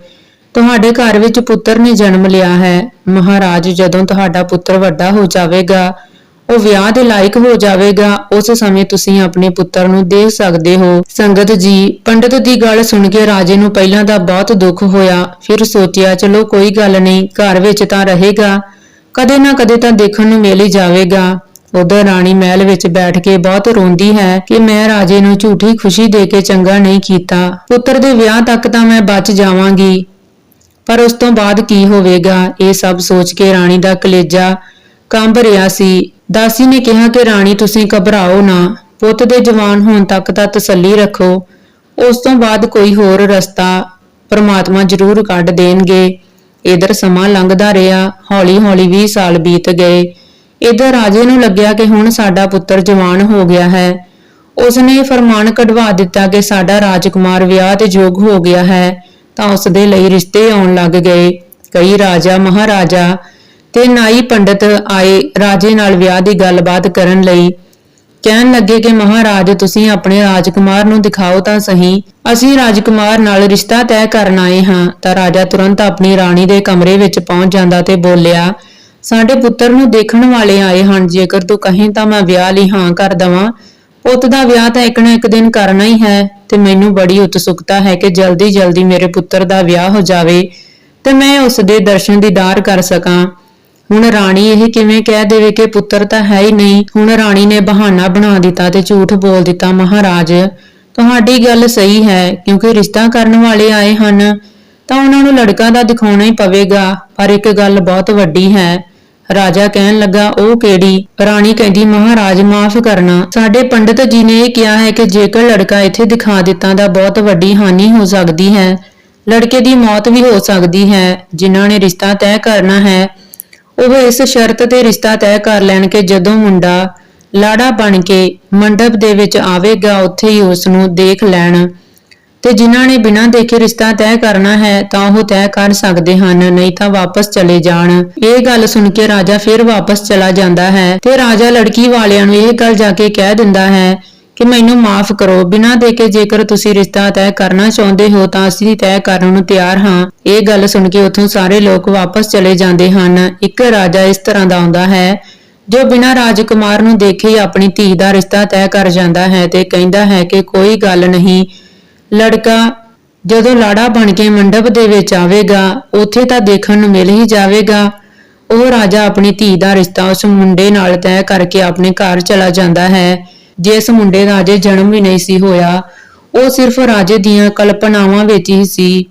ਤੁਹਾਡੇ ਘਰ ਵਿੱਚ ਪੁੱਤਰ ਨੇ ਜਨਮ ਲਿਆ ਹੈ। ਮਹਾਰਾਜ ਜਦੋਂ ਤੁਹਾਡਾ ਪੁੱਤਰ ਵੱਡਾ ਹੋ ਜਾਵੇਗਾ, ਉਹ ਵਿਆਹ ਦੇ ਲਾਇਕ ਹੋ ਜਾਵੇਗਾ, ਉਸ ਸਮੇਂ ਤੁਸੀਂ ਆਪਣੇ ਪੁੱਤਰ ਨੂੰ ਦੇਖ ਸਕਦੇ ਹੋ। ਸੰਗਤ ਜੀ, ਪੰਡਤ ਦੀ ਗੱਲ ਸੁਣ ਕੇ ਰਾਜੇ ਨੂੰ ਪਹਿਲਾਂ ਤਾਂ ਬਹੁਤ ਦੁੱਖ ਹੋਇਆ, ਫਿਰ ਸੋਚਿਆ ਚਲੋ ਕੋਈ ਗੱਲ ਨਹੀਂ, ਘਰ ਵਿੱਚ ਤਾਂ ਰਹੇਗਾ, ਕਦੇ ਨਾ ਕਦੇ ਤਾਂ ਦੇਖਣ ਨੂੰ ਮਿਲ ਹੀ ਜਾਵੇਗਾ। ਉਧਰ ਰਾਣੀ ਮਹਿਲ ਵਿੱਚ ਬੈਠ ਕੇ ਬਹੁਤ ਰੋਂਦੀ ਹੈ ਕਿ ਮੈਂ ਰਾਜੇ ਨੂੰ ਝੂਠੀ ਖੁਸ਼ੀ ਦੇ ਕੇ ਚੰਗਾ ਨਹੀਂ ਕੀਤਾ। ਪੁੱਤਰ ਦੇ ਵਿਆਹ ਤੱਕ ਤਾਂ ਮੈਂ ਬਚ ਜਾਵਾਂਗੀ, ਪਰ ਉਸ ਤੋਂ ਬਾਅਦ ਕੀ ਹੋਵੇਗਾ? ਇਹ ਸਭ ਸੋਚ ਕੇ ਰਾਣੀ ਦਾ ਕਲੇਜਾ ਕੰਬ ਰਿਹਾ ਸੀ। ਦਾਸੀ ਨੇ ਕਿਹਾ ਕਿ ਰਾਣੀ ਤੁਸੀਂ ਘਬਰਾਓ ਨਾ, ਪੁੱਤ ਦੇ ਜਵਾਨ ਹੋਣ ਤੱਕ ਤਾਂ ਤਸੱਲੀ ਰੱਖੋ, ਉਸ ਤੋਂ ਬਾਅਦ ਕੋਈ ਹੋਰ ਰਸਤਾ ਪਰਮਾਤਮਾ ਜ਼ਰੂਰ ਕੱਢ ਦੇਣਗੇ। ਇਧਰ ਸਮਾਂ ਲੰਘਦਾ ਰਿਹਾ, ਹੌਲੀ-ਹੌਲੀ 20 ਸਾਲ ਬੀਤ ਗਏ। ਇਧਰ ਰਾਜੇ ਨੂੰ ਲੱਗਿਆ ਕਿ ਹੁਣ ਸਾਡਾ ਪੁੱਤਰ ਜਵਾਨ ਹੋ ਗਿਆ ਹੈ। ਉਸਨੇ ਫਰਮਾਨ ਕਢਵਾ ਦਿੱਤਾ ਕਿ ਸਾਡਾ ਰਾਜਕੁਮਾਰ ਵਿਆਹ ਦੇ ਯੋਗ ਹੋ ਗਿਆ ਹੈ, ਤਾਂ ਉਸ ਦੇ ਲਈ ਰਿਸ਼ਤੇ ਆਉਣ ਲੱਗ ਗਏ। ਕਈ ਰਾਜਾ, ਮਹਾਰਾਜਾ ਤੇ ਨਾਈ ਪੰਡਤ ਆਏ ਰਾਜੇ ਨਾਲ ਵਿਆਹ ਦੀ ਗੱਲਬਾਤ ਕਰਨ ਲਈ। ਕਹਿਣ ਲੱਗੇ ਕਿ ਮਹਾਰਾਜ ਤੁਸੀਂ ਆਪਣੇ ਰਾਜਕੁਮਾਰ ਨੂੰ ਦਿਖਾਓ ਤਾਂ ਸਹੀ, ਅਸੀਂ ਰਾਜਕੁਮਾਰ ਨਾਲ ਰਿਸ਼ਤਾ ਤੈਅ ਕਰਨ ਆਏ ਹਾਂ। ਤਾਂ ਰਾਜਾ ਤੁਰੰਤ ਆਪਣੀ ਰਾਣੀ ਦੇ ਕਮਰੇ ਵਿੱਚ ਪਹੁੰਚ ਜਾਂਦਾ ਤੇ ਬੋਲਿਆ, ਸਾਡੇ ਪੁੱਤਰ ਨੂੰ ਦੇਖਣ ਵਾਲੇ ਆਏ ਹਨ, ਜੇਕਰ ਤੂੰ ਕਹੀਂ ਤਾਂ ਮੈਂ ਵਿਆਹ ਲਈ ਹਾਂ ਕਰ ਦਵਾਂ। ਪੁੱਤ ਦਾ ਵਿਆਹ ਤਾਂ ਇੱਕ ਨਾ ਇੱਕ ਦਿਨ ਕਰਨਾ ਹੀ ਹੈ ਤੇ ਮੈਨੂੰ ਬੜੀ ਉਤਸੁਕਤਾ ਹੈ ਕਿ ਜਲਦੀ-ਜਲਦੀ ਮੇਰੇ ਪੁੱਤਰ ਦਾ ਵਿਆਹ ਹੋ ਜਾਵੇ ਤੇ ਮੈਂ ਉਸ ਦੇ ਦਰਸ਼ਨ ਦੀਦਾਰ ਕਰ ਸਕਾਂ। ਹੁਣ ਰਾਣੀ ਇਹ ਕਿਵੇਂ ਕਹਿ ਦੇਵੇ ਕਿ ਪੁੱਤਰ ਤਾਂ ਹੈ ਹੀ ਨਹੀਂ। ਹੁਣ ਰਾਣੀ ਨੇ ਬਹਾਨਾ ਬਣਾ ਦਿੱਤਾ ਤੇ ਝੂਠ ਬੋਲ ਦਿੱਤਾ, ਮਹਾਰਾਜ ਤੁਹਾਡੀ ਗੱਲ ਸਹੀ ਹੈ, ਕਿਉਂਕਿ ਰਿਸ਼ਤਾ ਕਰਨ ਵਾਲੇ ਆਏ ਹਨ ਤਾਂ ਉਹਨਾਂ ਨੂੰ ਲੜਕਾ ਦਾ ਦਿਖਾਉਣਾ ਹੀ ਪਵੇਗਾ, ਪਰ ਇੱਕ ਗੱਲ ਬਹੁਤ ਵੱਡੀ ਹੈ। ਰਾਜਾ ਕਹਿਣ ਲੱਗਾ, ਉਹ ਕਿਹੜੀ? ਰਾਣੀ ਕਹਿੰਦੀ, ਮਹਾਰਾਜ ਮਾਫ ਕਰਨਾ, ਸਾਡੇ ਪੰਡਤ ਜੀ ਨੇ ਇਹ ਕਿਹਾ ਹੈ ਕਿ ਜੇਕਰ ਲੜਕਾ ਇੱਥੇ ਦਿਖਾ ਦਿੱਤਾ ਤਾਂ ਬਹੁਤ ਵੱਡੀ ਹਾਨੀ ਹੋ ਸਕਦੀ ਹੈ, ਲੜਕੇ ਦੀ ਮੌਤ ਵੀ ਹੋ ਸਕਦੀ ਹੈ। ਜਿਨ੍ਹਾਂ ਨੇ ਰਿਸ਼ਤਾ ਤੈਅ ਕਰਨਾ ਹੈ ਉਹ ਇਸ ਸ਼ਰਤ ਤੇ ਰਿਸ਼ਤਾ ਤੈਅ ਕਰ ਲੈਣ ਕਿ ਜਦੋਂ ਮੁੰਡਾ ਲਾੜਾ ਬਣ ਕੇ ਮੰਡਪ ਦੇ ਵਿੱਚ ਆਵੇਗਾ ਉੱਥੇ ਹੀ ਉਸ ਨੂੰ ਦੇਖ ਲੈਣ, ਤੇ ਜਿਨ੍ਹਾਂ ਨੇ ਬਿਨਾਂ ਦੇਖੇ ਰਿਸ਼ਤਾ ਤੈਅ ਕਰਨਾ ਹੈ ਤਾਂ ਉਹ ਤੈਅ ਕਰ ਸਕਦੇ ਹਨ, ਨਹੀਂ ਤਾਂ ਵਾਪਸ ਚਲੇ ਜਾਣ। ਇਹ ਗੱਲ ਸੁਣ ਕੇ ਰਾਜਾ ਫਿਰ ਵਾਪਸ ਚਲਾ ਜਾਂਦਾ ਹੈ ਤੇ ਰਾਜਾ ਲੜਕੀ ਵਾਲਿਆਂ ਨੂੰ ਇਹ ਗੱਲ ਜਾ ਕੇ ਕਹਿ ਦਿੰਦਾ ਹੈ ਕਿ ਮੈਨੂੰ ਮਾਫ ਕਰੋ, ਬਿਨਾਂ ਦੇਖੇ ਜੇਕਰ ਤੁਸੀਂ ਰਿਸ਼ਤਾ ਤੈਅ ਕਰਨਾ ਚਾਹੁੰਦੇ ਹੋ ਤਾਂ ਅਸੀਂ ਤੈਅ ਕਰਨ ਨੂੰ ਤਿਆਰ ਹਾਂ। ਇਹ ਗੱਲ ਸੁਣ ਕੇ ਉੱਥੋਂ ਸਾਰੇ ਲੋਕ ਵਾਪਸ ਚਲੇ ਜਾਂਦੇ ਹਨ। ਇੱਕ ਰਾਜਾ ਇਸ ਤਰ੍ਹਾਂ ਦਾ ਆਉਂਦਾ ਹੈ ਜੋ ਬਿਨਾਂ ਰਾਜਕੁਮਾਰ ਨੂੰ ਦੇਖੇ ਹੀ ਆਪਣੀ ਧੀ ਦਾ ਰਿਸ਼ਤਾ ਤੈਅ ਕਰ ਜਾਂਦਾ ਹੈ ਤੇ ਕਹਿੰਦਾ ਹੈ ਕਿ ਕੋਈ ਗੱਲ ਨਹੀਂ, ਲੜਕਾ ਜਦੋਂ ਲਾੜਾ ਬਣ ਕੇ ਮੰਡਪ ਦੇ ਵਿੱਚ ਆਵੇਗਾ ਉੱਥੇ ਤਾਂ ਦੇਖਣ ਨੂੰ ਮਿਲ ਹੀ ਜਾਵੇਗਾ। ਉਹ ਰਾਜਾ ਆਪਣੀ ਧੀ ਦਾ ਰਿਸ਼ਤਾ ਉਸ ਮੁੰਡੇ ਨਾਲ ਤੈਅ ਕਰਕੇ ਆਪਣੇ ਘਰ ਚਲਾ ਜਾਂਦਾ ਹੈ, ਜਿਸ ਮੁੰਡੇ ਦਾ ਅਜੇ ਜਨਮ ਵੀ ਨਹੀਂ ਸੀ ਹੋਇਆ। ਉਹ ਸਿਰਫ ਰਾਜੇ ਦੀਆਂ ਕਲਪਨਾਵਾਂ ਵਿੱਚ ਹੀ ਸੀ।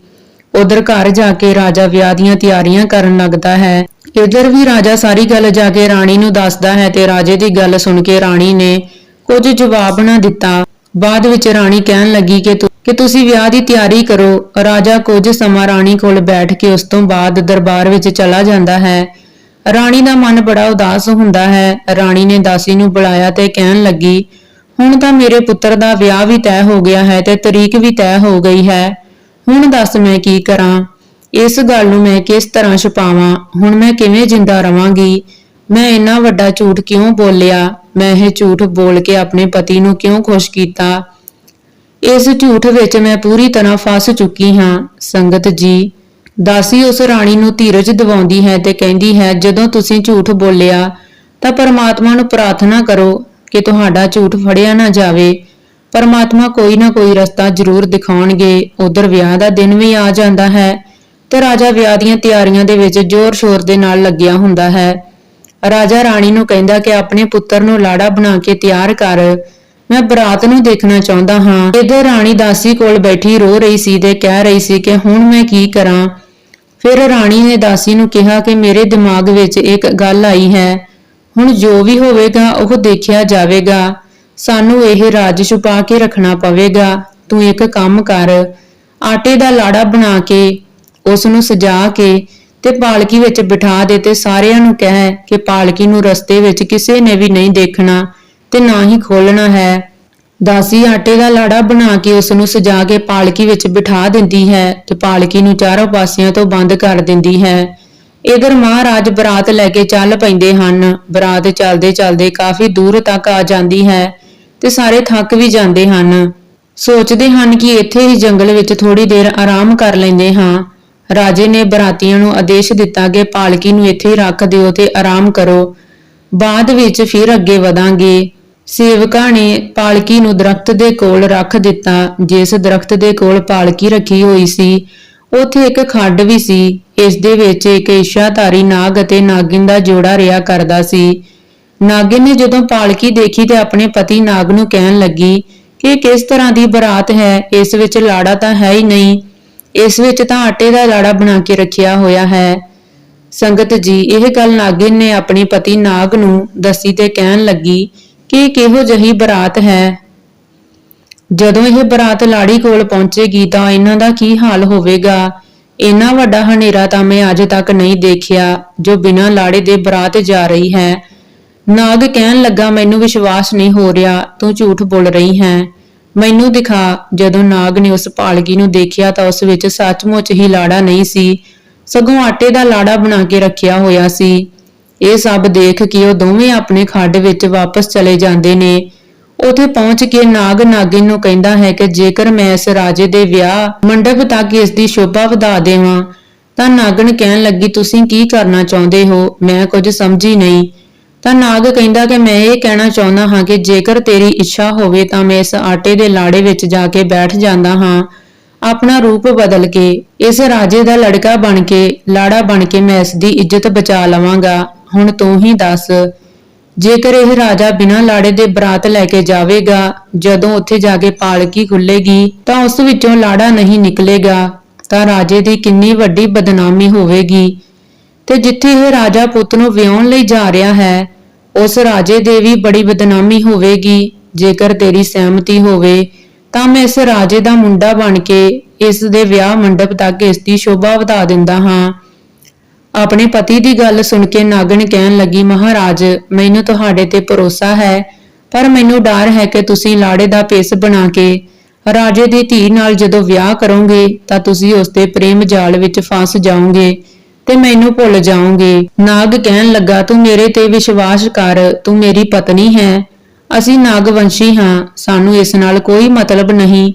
ਉਧਰ ਘਰ ਜਾ ਕੇ ਰਾਜਾ ਵਿਆਹ ਦੀਆਂ ਤਿਆਰੀਆਂ ਕਰਨ ਲੱਗਦਾ ਹੈ। ਇਧਰ ਵੀ ਰਾਜਾ ਸਾਰੀ ਗੱਲ ਜਾ ਕੇ ਰਾਣੀ ਨੂੰ ਦੱਸਦਾ ਹੈ ਤੇ ਰਾਜੇ ਦੀ ਗੱਲ ਸੁਣ ਕੇ ਰਾਣੀ ਨੇ ਕੁਝ ਜਵਾਬ ਨਾ ਦਿੱਤਾ। ਬਾਅਦ ਵਿੱਚ ਰਾਣੀ ਕਹਿਣ ਲੱਗੀ ਕਿ ਤੁਸੀਂ ਵਿਆਹ ਦੀ ਤਿਆਰੀ ਕਰੋ। ਰਾਜਾ ਕੁਝ ਸਮਾਂ ਰਾਣੀ ਕੋਲ ਬੈਠ ਕੇ ਉਸ ਤੋਂ ਬਾਅਦ ਦਰਬਾਰ ਵਿੱਚ ਚਲਾ ਜਾਂਦਾ ਹੈ। ਰਾਣੀ ਦਾ ਮਨ ਬੜਾ ਉਦਾਸ ਹੁੰਦਾ ਹੈ। ਰਾਣੀ ਨੇ ਦਾਸੀ ਨੂੰ ਬੁਲਾਇਆ ਤੇ ਕਹਿਣ ਲੱਗੀ, ਹੁਣ ਤਾਂ ਮੇਰੇ ਪੁੱਤਰ ਦਾ ਵਿਆਹ ਵੀ ਤੈਅ ਹੋ ਗਿਆ ਹੈ ਤੇ ਤਰੀਕ ਵੀ ਤੈਅ ਹੋ ਗਈ ਹੈ। ਹੁਣ ਦੱਸ ਮੈਂ ਕੀ ਕਰਾਂ? ਇਸ ਗੱਲ ਨੂੰ ਮੈਂ ਕਿਸ ਤਰ੍ਹਾਂ ਛੁਪਾਵਾਂ? ਹੁਣ ਮੈਂ ਕਿਵੇਂ ਜਿੰਦਾ ਰਵਾਂਗੀ? ਮੈਂ ਇੰਨਾ ਵੱਡਾ ਝੂਠ ਕਿਉਂ ਬੋਲਿਆ? ਮੈਂ ਇਹ ਝੂਠ ਬੋਲ ਕੇ ਆਪਣੇ ਪਤੀ ਨੂੰ ਕਿਉਂ ਖੁਸ਼ ਕੀਤਾ? ਇਸ ਝੂਠ ਵਿੱਚ ਮੈਂ ਪੂਰੀ ਤਰ੍ਹਾਂ ਫਸ ਚੁੱਕੀ ਹਾਂ। ਸੰਗਤ ਜੀ, ਦਾਸੀ ਉਸ ਰਾਣੀ ਨੂੰ ਧੀਰਜ ਦਿਵਾਉਂਦੀ ਹੈ ਤੇ ਕਹਿੰਦੀ ਹੈ, ਜਦੋਂ ਤੁਸੀਂ ਝੂਠ ਬੋਲਿਆ ਤਾਂ ਪਰਮਾਤਮਾ ਨੂੰ ਪ੍ਰਾਰਥਨਾ ਕਰੋ ਕਿ ਤੁਹਾਡਾ ਝੂਠ ਫੜਿਆ ਨਾ ਜਾਵੇ। ਪਰਮਾਤਮਾ ਕੋਈ ਨਾ ਕੋਈ ਰਸਤਾ ਜ਼ਰੂਰ ਦਿਖਾਉਣਗੇ। ਉਧਰ ਵਿਆਹ ਦਾ ਦਿਨ ਵੀ ਆ ਜਾਂਦਾ ਹੈ ਤੇ ਰਾਜਾ ਵਿਆਹ ਦੀਆਂ ਤਿਆਰੀਆਂ ਦੇ ਵਿੱਚ ਜ਼ੋਰ-ਸ਼ੋਰ ਦੇ ਨਾਲ ਲੱਗਿਆ ਹੁੰਦਾ ਹੈ। ਰਾਜਾ ਰਾਣੀ ਨੂੰ ਕਹਿੰਦਾ ਕਿ ਆਪਣੇ ਪੁੱਤਰ ਨੂੰ ਲਾੜਾ ਬਣਾ ਕੇ ਤਿਆਰ ਕਰ, ਮੈਂ ਬਰਾਤ ਨੂੰ ਦੇਖਣਾ ਚਾਹੁੰਦਾ ਹਾਂ। ਇਧਰ ਰਾਣੀ ਦਾਸੀ ਕੋਲ ਬੈਠੀ ਰੋ ਰਹੀ ਸੀ ਤੇ ਕਹਿ ਰਹੀ ਸੀ ਕਿ ਹੁਣ ਮੈਂ ਕੀ ਕਰਾਂ। ਫਿਰ ਰਾਣੀ ਨੇ ਦਾਸੀ ਨੂੰ ਕਿਹਾ ਕਿ ਮੇਰੇ ਦਿਮਾਗ ਵਿੱਚ ਇੱਕ ਗੱਲ ਆਈ ਹੈ। ਹੁਣ ਜੋ ਵੀ ਹੋਵੇਗਾ ਉਹ ਦੇਖਿਆ ਜਾਵੇਗਾ। ਸਾਨੂੰ ਇਹ ਰਾਜ ਛੁਪਾ ਕੇ ਰੱਖਣਾ ਪਵੇਗਾ। ਤੂੰ ਇੱਕ ਕੰਮ ਕਰ, ਆਟੇ ਦਾ ਲਾੜਾ ਬਣਾ ਕੇ ਉਸ ਨੂੰ ਸਜਾ ਕੇ ਤੇ ਪਾਲਕੀ ਵਿੱਚ ਬਿਠਾ ਦੇ ਤੇ ਸਾਰਿਆਂ ਨੂੰ ਕਹਿ ਕਿ ਪਾਲਕੀ ਨੂੰ ਰਸਤੇ ਵਿੱਚ ਕਿਸੇ ਨੇ ਵੀ ਨਹੀਂ ਦੇਖਣਾ ਤੇ ਨਾ ਹੀ ਖੋਲਣਾ ਹੈ। ਦਾਸੀ ਆਟੇ ਦਾ ਲਾੜਾ ਬਣਾ ਕੇ ਉਸ ਨੂੰ ਸਜਾ ਕੇ ਪਾਲਕੀ ਵਿੱਚ ਬਿਠਾ ਦਿੰਦੀ ਹੈ ਤੇ ਪਾਲਕੀ ਨੂੰ ਚਾਰੋਂ ਪਾਸਿਆਂ ਤੋਂ ਬੰਦ ਕਰ ਦਿੰਦੀ ਹੈ। ਇਧਰ ਮਹਾਰਾਜ ਬਰਾਤ ਲੈ ਕੇ ਚੱਲ ਪੈਂਦੇ ਹਨ। ਬਰਾਤ ਚੱਲਦੇ ਚੱਲਦੇ ਕਾਫੀ ਦੂਰ ਤੱਕ ਆ ਜਾਂਦੀ ਹੈ ਤੇ ਸਾਰੇ ਥੱਕ ਵੀ ਜਾਂਦੇ ਹਨ। ਸੋਚਦੇ ਹਨ ਕਿ ਇੱਥੇ ਹੀ ਜੰਗਲ ਵਿੱਚ ਥੋੜੀ ਦੇਰ ਆਰਾਮ ਕਰ ਲੈਂਦੇ ਹਾਂ। ਰਾਜੇ ਨੇ ਬਰਾਤੀਆਂ ਨੂੰ ਆਦੇਸ਼ ਦਿੱਤਾ ਕਿ ਪਾਲਕੀ ਨੂੰ ਇੱਥੇ ਹੀ ਰੱਖ ਦਿਓ ਤੇ ਆਰਾਮ ਕਰੋ, ਬਾਅਦ ਵਿੱਚ ਫਿਰ ਅੱਗੇ ਵਧਾਂਗੇ। ਸੇਵਕਾਂ ਨੇ ਪਾਲਕੀ ਨੂੰ ਦਰਖਤ ਦੇ ਕੋਲ ਰੱਖ ਦਿੱਤਾ। ਜਿਸ ਦਰਖਤ ਦੇ ਕੋਲ ਪਾਲਕੀ ਰੱਖੀ ਹੋਈ ਸੀ ਉੱਥੇ ਇੱਕ ਖੱਡ ਵੀ ਸੀ। ਇਸ ਦੇ ਵਿੱਚ ਇੱਕ ਇਛਾਧਾਰੀ ਨਾਗ ਅਤੇ ਨਾਗਿਨ ਦਾ ਜੋੜਾ ਰਿਹਾ ਕਰਦਾ ਸੀ। ਨਾਗਿਨ ਨੇ ਜਦੋਂ ਪਾਲਕੀ ਦੇਖੀ ਤੇ ਆਪਣੇ ਪਤੀ ਨਾਗ ਨੂੰ ਕਹਿਣ ਲੱਗੀ ਕਿ ਇਹ ਕਿਸ ਤਰ੍ਹਾਂ ਦੀ ਬਰਾਤ ਹੈ? ਇਸ ਵਿੱਚ ਲਾੜਾ ਤਾਂ ਹੈ ਹੀ ਨਹੀਂ। ਇਸ ਵਿੱਚ ਤਾਂ ਆਟੇ ਦਾ ਲਾੜਾ ਬਣਾ ਕੇ ਰੱਖਿਆ ਹੋਇਆ ਹੈ। ਸੰਗਤ ਜੀ, ਇਹ ਗੱਲ ਨਾਗਿਨ ਨੇ ਆਪਣੇ ਪਤੀ ਨਾਗ ਨੂੰ ਦੱਸੀ ਤੇ ਕਹਿਣ ਲੱਗੀ ਕਿ ਕਿਹੋ ਜਿਹੀ ਬਰਾਤ ਹੈ। ਜਦੋਂ ਇਹ ਬਰਾਤ ਲਾੜੀ ਕੋਲ ਪਹੁੰਚੇਗੀ ਤਾਂ ਇਹਨਾਂ ਦਾ ਕੀ ਹਾਲ ਹੋਵੇਗਾ। ਇੰਨਾ ਵੱਡਾ ਹਨੇਰਾ ਤਾਂ ਮੈਂ ਅੱਜ ਤੱਕ ਨਹੀਂ ਦੇਖਿਆ ਜੋ ਬਿਨਾਂ ਲਾੜੇ ਦੇ ਬਰਾਤ ਜਾ ਰਹੀ ਹੈ। ਨਾਗ ਕਹਿਣ ਲੱਗਾ, ਮੈਨੂੰ ਵਿਸ਼ਵਾਸ ਨਹੀਂ ਹੋ ਰਿਹਾ, ਤੂੰ ਝੂਠ ਬੋਲ ਰਹੀ ਹੈ। ਮੈਨੂੰ ਦਿਖਾ। ਜਦੋਂ ਨਾਗ ਨੇ ਉਸ ਪਾਲਕੀ ਨੂੰ ਦੇਖਿਆ ਤਾਂ ਉਸ ਵਿੱਚ ਸੱਚਮੁੱਚ ਹੀ ਲਾੜਾ ਨਹੀਂ ਸੀ, ਸਗੋਂ ਆਟੇ ਦਾ ਲਾੜਾ ਬਣਾ ਕੇ ਰੱਖਿਆ ਹੋਇਆ ਸੀ। ਇਹ ਸਭ ਦੇਖ ਕੇ ਉਹ ਦੋਵੇਂ ਆਪਣੇ ਖੱਡ ਵਿੱਚ ਵਾਪਸ ਚਲੇ ਜਾਂਦੇ ਨੇ। ਉੱਥੇ ਪਹੁੰਚ ਕੇ ਨਾਗ ਨਾਗਿਨ ਨੂੰ ਕਹਿੰਦਾ ਹੈ ਕਿ ਜੇਕਰ ਮੈਂ ਇਸ ਰਾਜੇ ਦੇ ਵਿਆਹ ਮੰਡਪ ਤੱਕ ਇਸ ਦੀ ਸ਼ੋਭਾ ਵਧਾ ਦੇਵਾਂ ਤਾਂ ਨਾਗਿਨ ਕਹਿਣ ਲੱਗੀ, ਤੁਸੀਂ ਕੀ ਕਰਨਾ ਚਾਹੁੰਦੇ ਹੋ? ਮੈਂ ਕੁਝ ਸਮਝੀ ਨਹੀਂ। ਤਾਂ ਨਾਗ ਕਹਿੰਦਾ ਕਿ ਮੈਂ ਇਹ ਕਹਿਣਾ ਚਾਹੁੰਦਾ ਹਾਂ ਕਿ ਜੇਕਰ ਤੇਰੀ ਇੱਛਾ ਹੋਵੇ ਤਾਂ ਮੈਂ ਇਸ ਆਟੇ ਦੇ ਲਾੜੇ ਵਿੱਚ ਜਾ ਕੇ ਬੈਠ ਜਾਂਦਾ ਹਾਂ, ਆਪਣਾ ਰੂਪ ਬਦਲ ਕੇ ਇਸ ਰਾਜੇ ਦਾ ਲੜਕਾ ਬਣ ਕੇ, ਲਾੜਾ ਬਣ ਕੇ ਮੈਂ ਇਸ ਦੀ ਇੱਜ਼ਤ ਬਚਾ ਲਵਾਂਗਾ। ਹੁਣ ਤੂੰ ਹੀ ਦੱਸ, ਜੇਕਰ ਇਹ ਰਾਜਾ ਬਿਨਾਂ ਲਾੜੇ ਦੇ ਬਰਾਤ ਲੈ ਕੇ ਜਾਵੇਗਾ, ਜਦੋਂ ਉੱਥੇ ਜਾ ਕੇ ਪਾਲਕੀ ਖੁੱਲੇਗੀ ਤਾਂ ਉਸ ਵਿੱਚੋਂ ਲਾੜਾ ਨਹੀਂ ਨਿਕਲੇਗਾ ਤਾਂ ਰਾਜੇ ਦੀ ਕਿੰਨੀ ਵੱਡੀ ਬਦਨਾਮੀ ਹੋਵੇਗੀ। ਤੇ ਜਿੱਥੇ ਇਹ ਰਾਜਾ ਪੁੱਤ ਨੂੰ ਵਿਆਹੁਣ ਲਈ ਜਾ ਰਿਹਾ ਹੈ ਉਸ ਰਾਜੇ ਦੇ ਵੀ ਬੜੀ ਬਦਨਾਮੀ ਹੋਵੇਗੀ। ਜੇਕਰ ਤੇਰੀ ਸਹਿਮਤੀ ਹੋਵੇ ਤਾਂ ਮੈਂ ਇਸ ਰਾਜੇ ਦਾ ਮੁੰਡਾ ਬਣ ਕੇ ਇਸ ਦੇ ਵਿਆਹ ਮੰਡਪ ਤੱਕ ਇਸ ਦੀ ਸ਼ੋਭਾ ਵਧਾ ਦਿੰਦਾ ਹਾਂ। ਆਪਣੇ ਪਤੀ ਦੀ ਗੱਲ ਸੁਣ ਕੇ ਨਾਗਿਨ ਕਹਿਣ ਲੱਗੀ, ਮਹਾਰਾਜ, ਮੈਨੂੰ ਤੁਹਾਡੇ ਤੇ ਭਰੋਸਾ ਹੈ, ਪਰ ਮੈਨੂੰ ਡਰ ਹੈ ਕਿ ਤੁਸੀਂ ਲਾੜੇ ਦਾ ਭੇਸ ਬਣਾ ਕੇ ਰਾਜੇ ਦੀ ਧੀ ਨਾਲ ਜਦੋਂ ਵਿਆਹ ਕਰੋਗੇ ਤਾਂ ਤੁਸੀਂ ਉਸ ਦੇ ਪ੍ਰੇਮ ਜਾਲ ਵਿੱਚ ਫਸ ਜਾਓਗੇ ਤੇ ਮੈਨੂੰ ਭੁੱਲ ਜਾਓਗੇ। ਨਾਗ ਕਹਿਣ ਲੱਗਾ, ਤੂੰ ਮੇਰੇ ਤੇ ਵਿਸ਼ਵਾਸ ਕਰ, ਤੂੰ ਮੇਰੀ ਪਤਨੀ ਹੈ। ਅਸੀਂ ਨਾਗਵੰਸ਼ੀ ਹਾਂ, ਸਾਨੂੰ ਇਸ ਨਾਲ ਕੋਈ ਮਤਲਬ ਨਹੀਂ।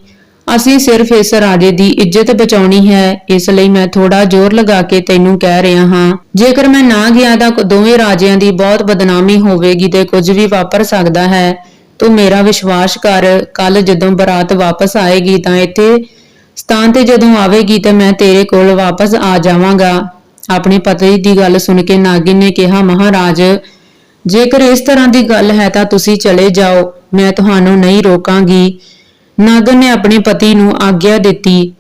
ਅਸੀਂ ਸਿਰਫ ਇਸ ਰਾਜੇ ਦੀ ਇੱਜ਼ਤ ਬਚਾਉਣੀ ਹੈ, ਇਸ ਲਈ ਮੈਂ ਥੋੜਾ ਜ਼ੋਰ ਲਗਾ ਕੇ ਤੈਨੂੰ ਕਹਿ ਰਿਹਾ ਹਾਂ। ਜੇਕਰ ਮੈਂ ਨਾ ਗਿਆ ਤਾਂ ਦੋਵੇਂ ਰਾਜਿਆਂ ਦੀ ਬਹੁਤ ਬਦਨਾਮੀ ਹੋਵੇਗੀ ਤੇ ਕੁਝ ਵੀ ਵਾਪਰ ਸਕਦਾ ਹੈ। ਤੂੰ ਮੇਰਾ ਵਿਸ਼ਵਾਸ ਕਰ। ਕੱਲ ਜਦੋਂ ਬਰਾਤ ਵਾਪਸ ਆਏਗੀ ਤਾਂ ਇੱਥੇ ਸਥਾਨ ਤੇ ਜਦੋਂ ਆਵੇਗੀ ਤਾਂ ਮੈਂ ਤੇਰੇ ਕੋਲ ਵਾਪਸ ਆ ਜਾਵਾਂਗਾ। ਆਪਣੇ ਪਤੀ ਦੀ ਗੱਲ ਸੁਣ ਕੇ ਨਾਗਿਨ ਨੇ ਕਿਹਾ, ਮਹਾਰਾਜ, ਜੇਕਰ ਇਸ ਤਰ੍ਹਾਂ ਦੀ ਗੱਲ ਹੈ ਤਾਂ ਤੁਸੀਂ ਚਲੇ ਜਾਓ, ਮੈਂ ਤੁਹਾਨੂੰ ਨਹੀਂ ਰੋਕਾਂਗੀ। ਨਾਗਿਨ ਨੇ ਆਪਣੇ ਪਤੀ ਨੂੰ ਆਗਿਆ ਦਿੱਤੀ।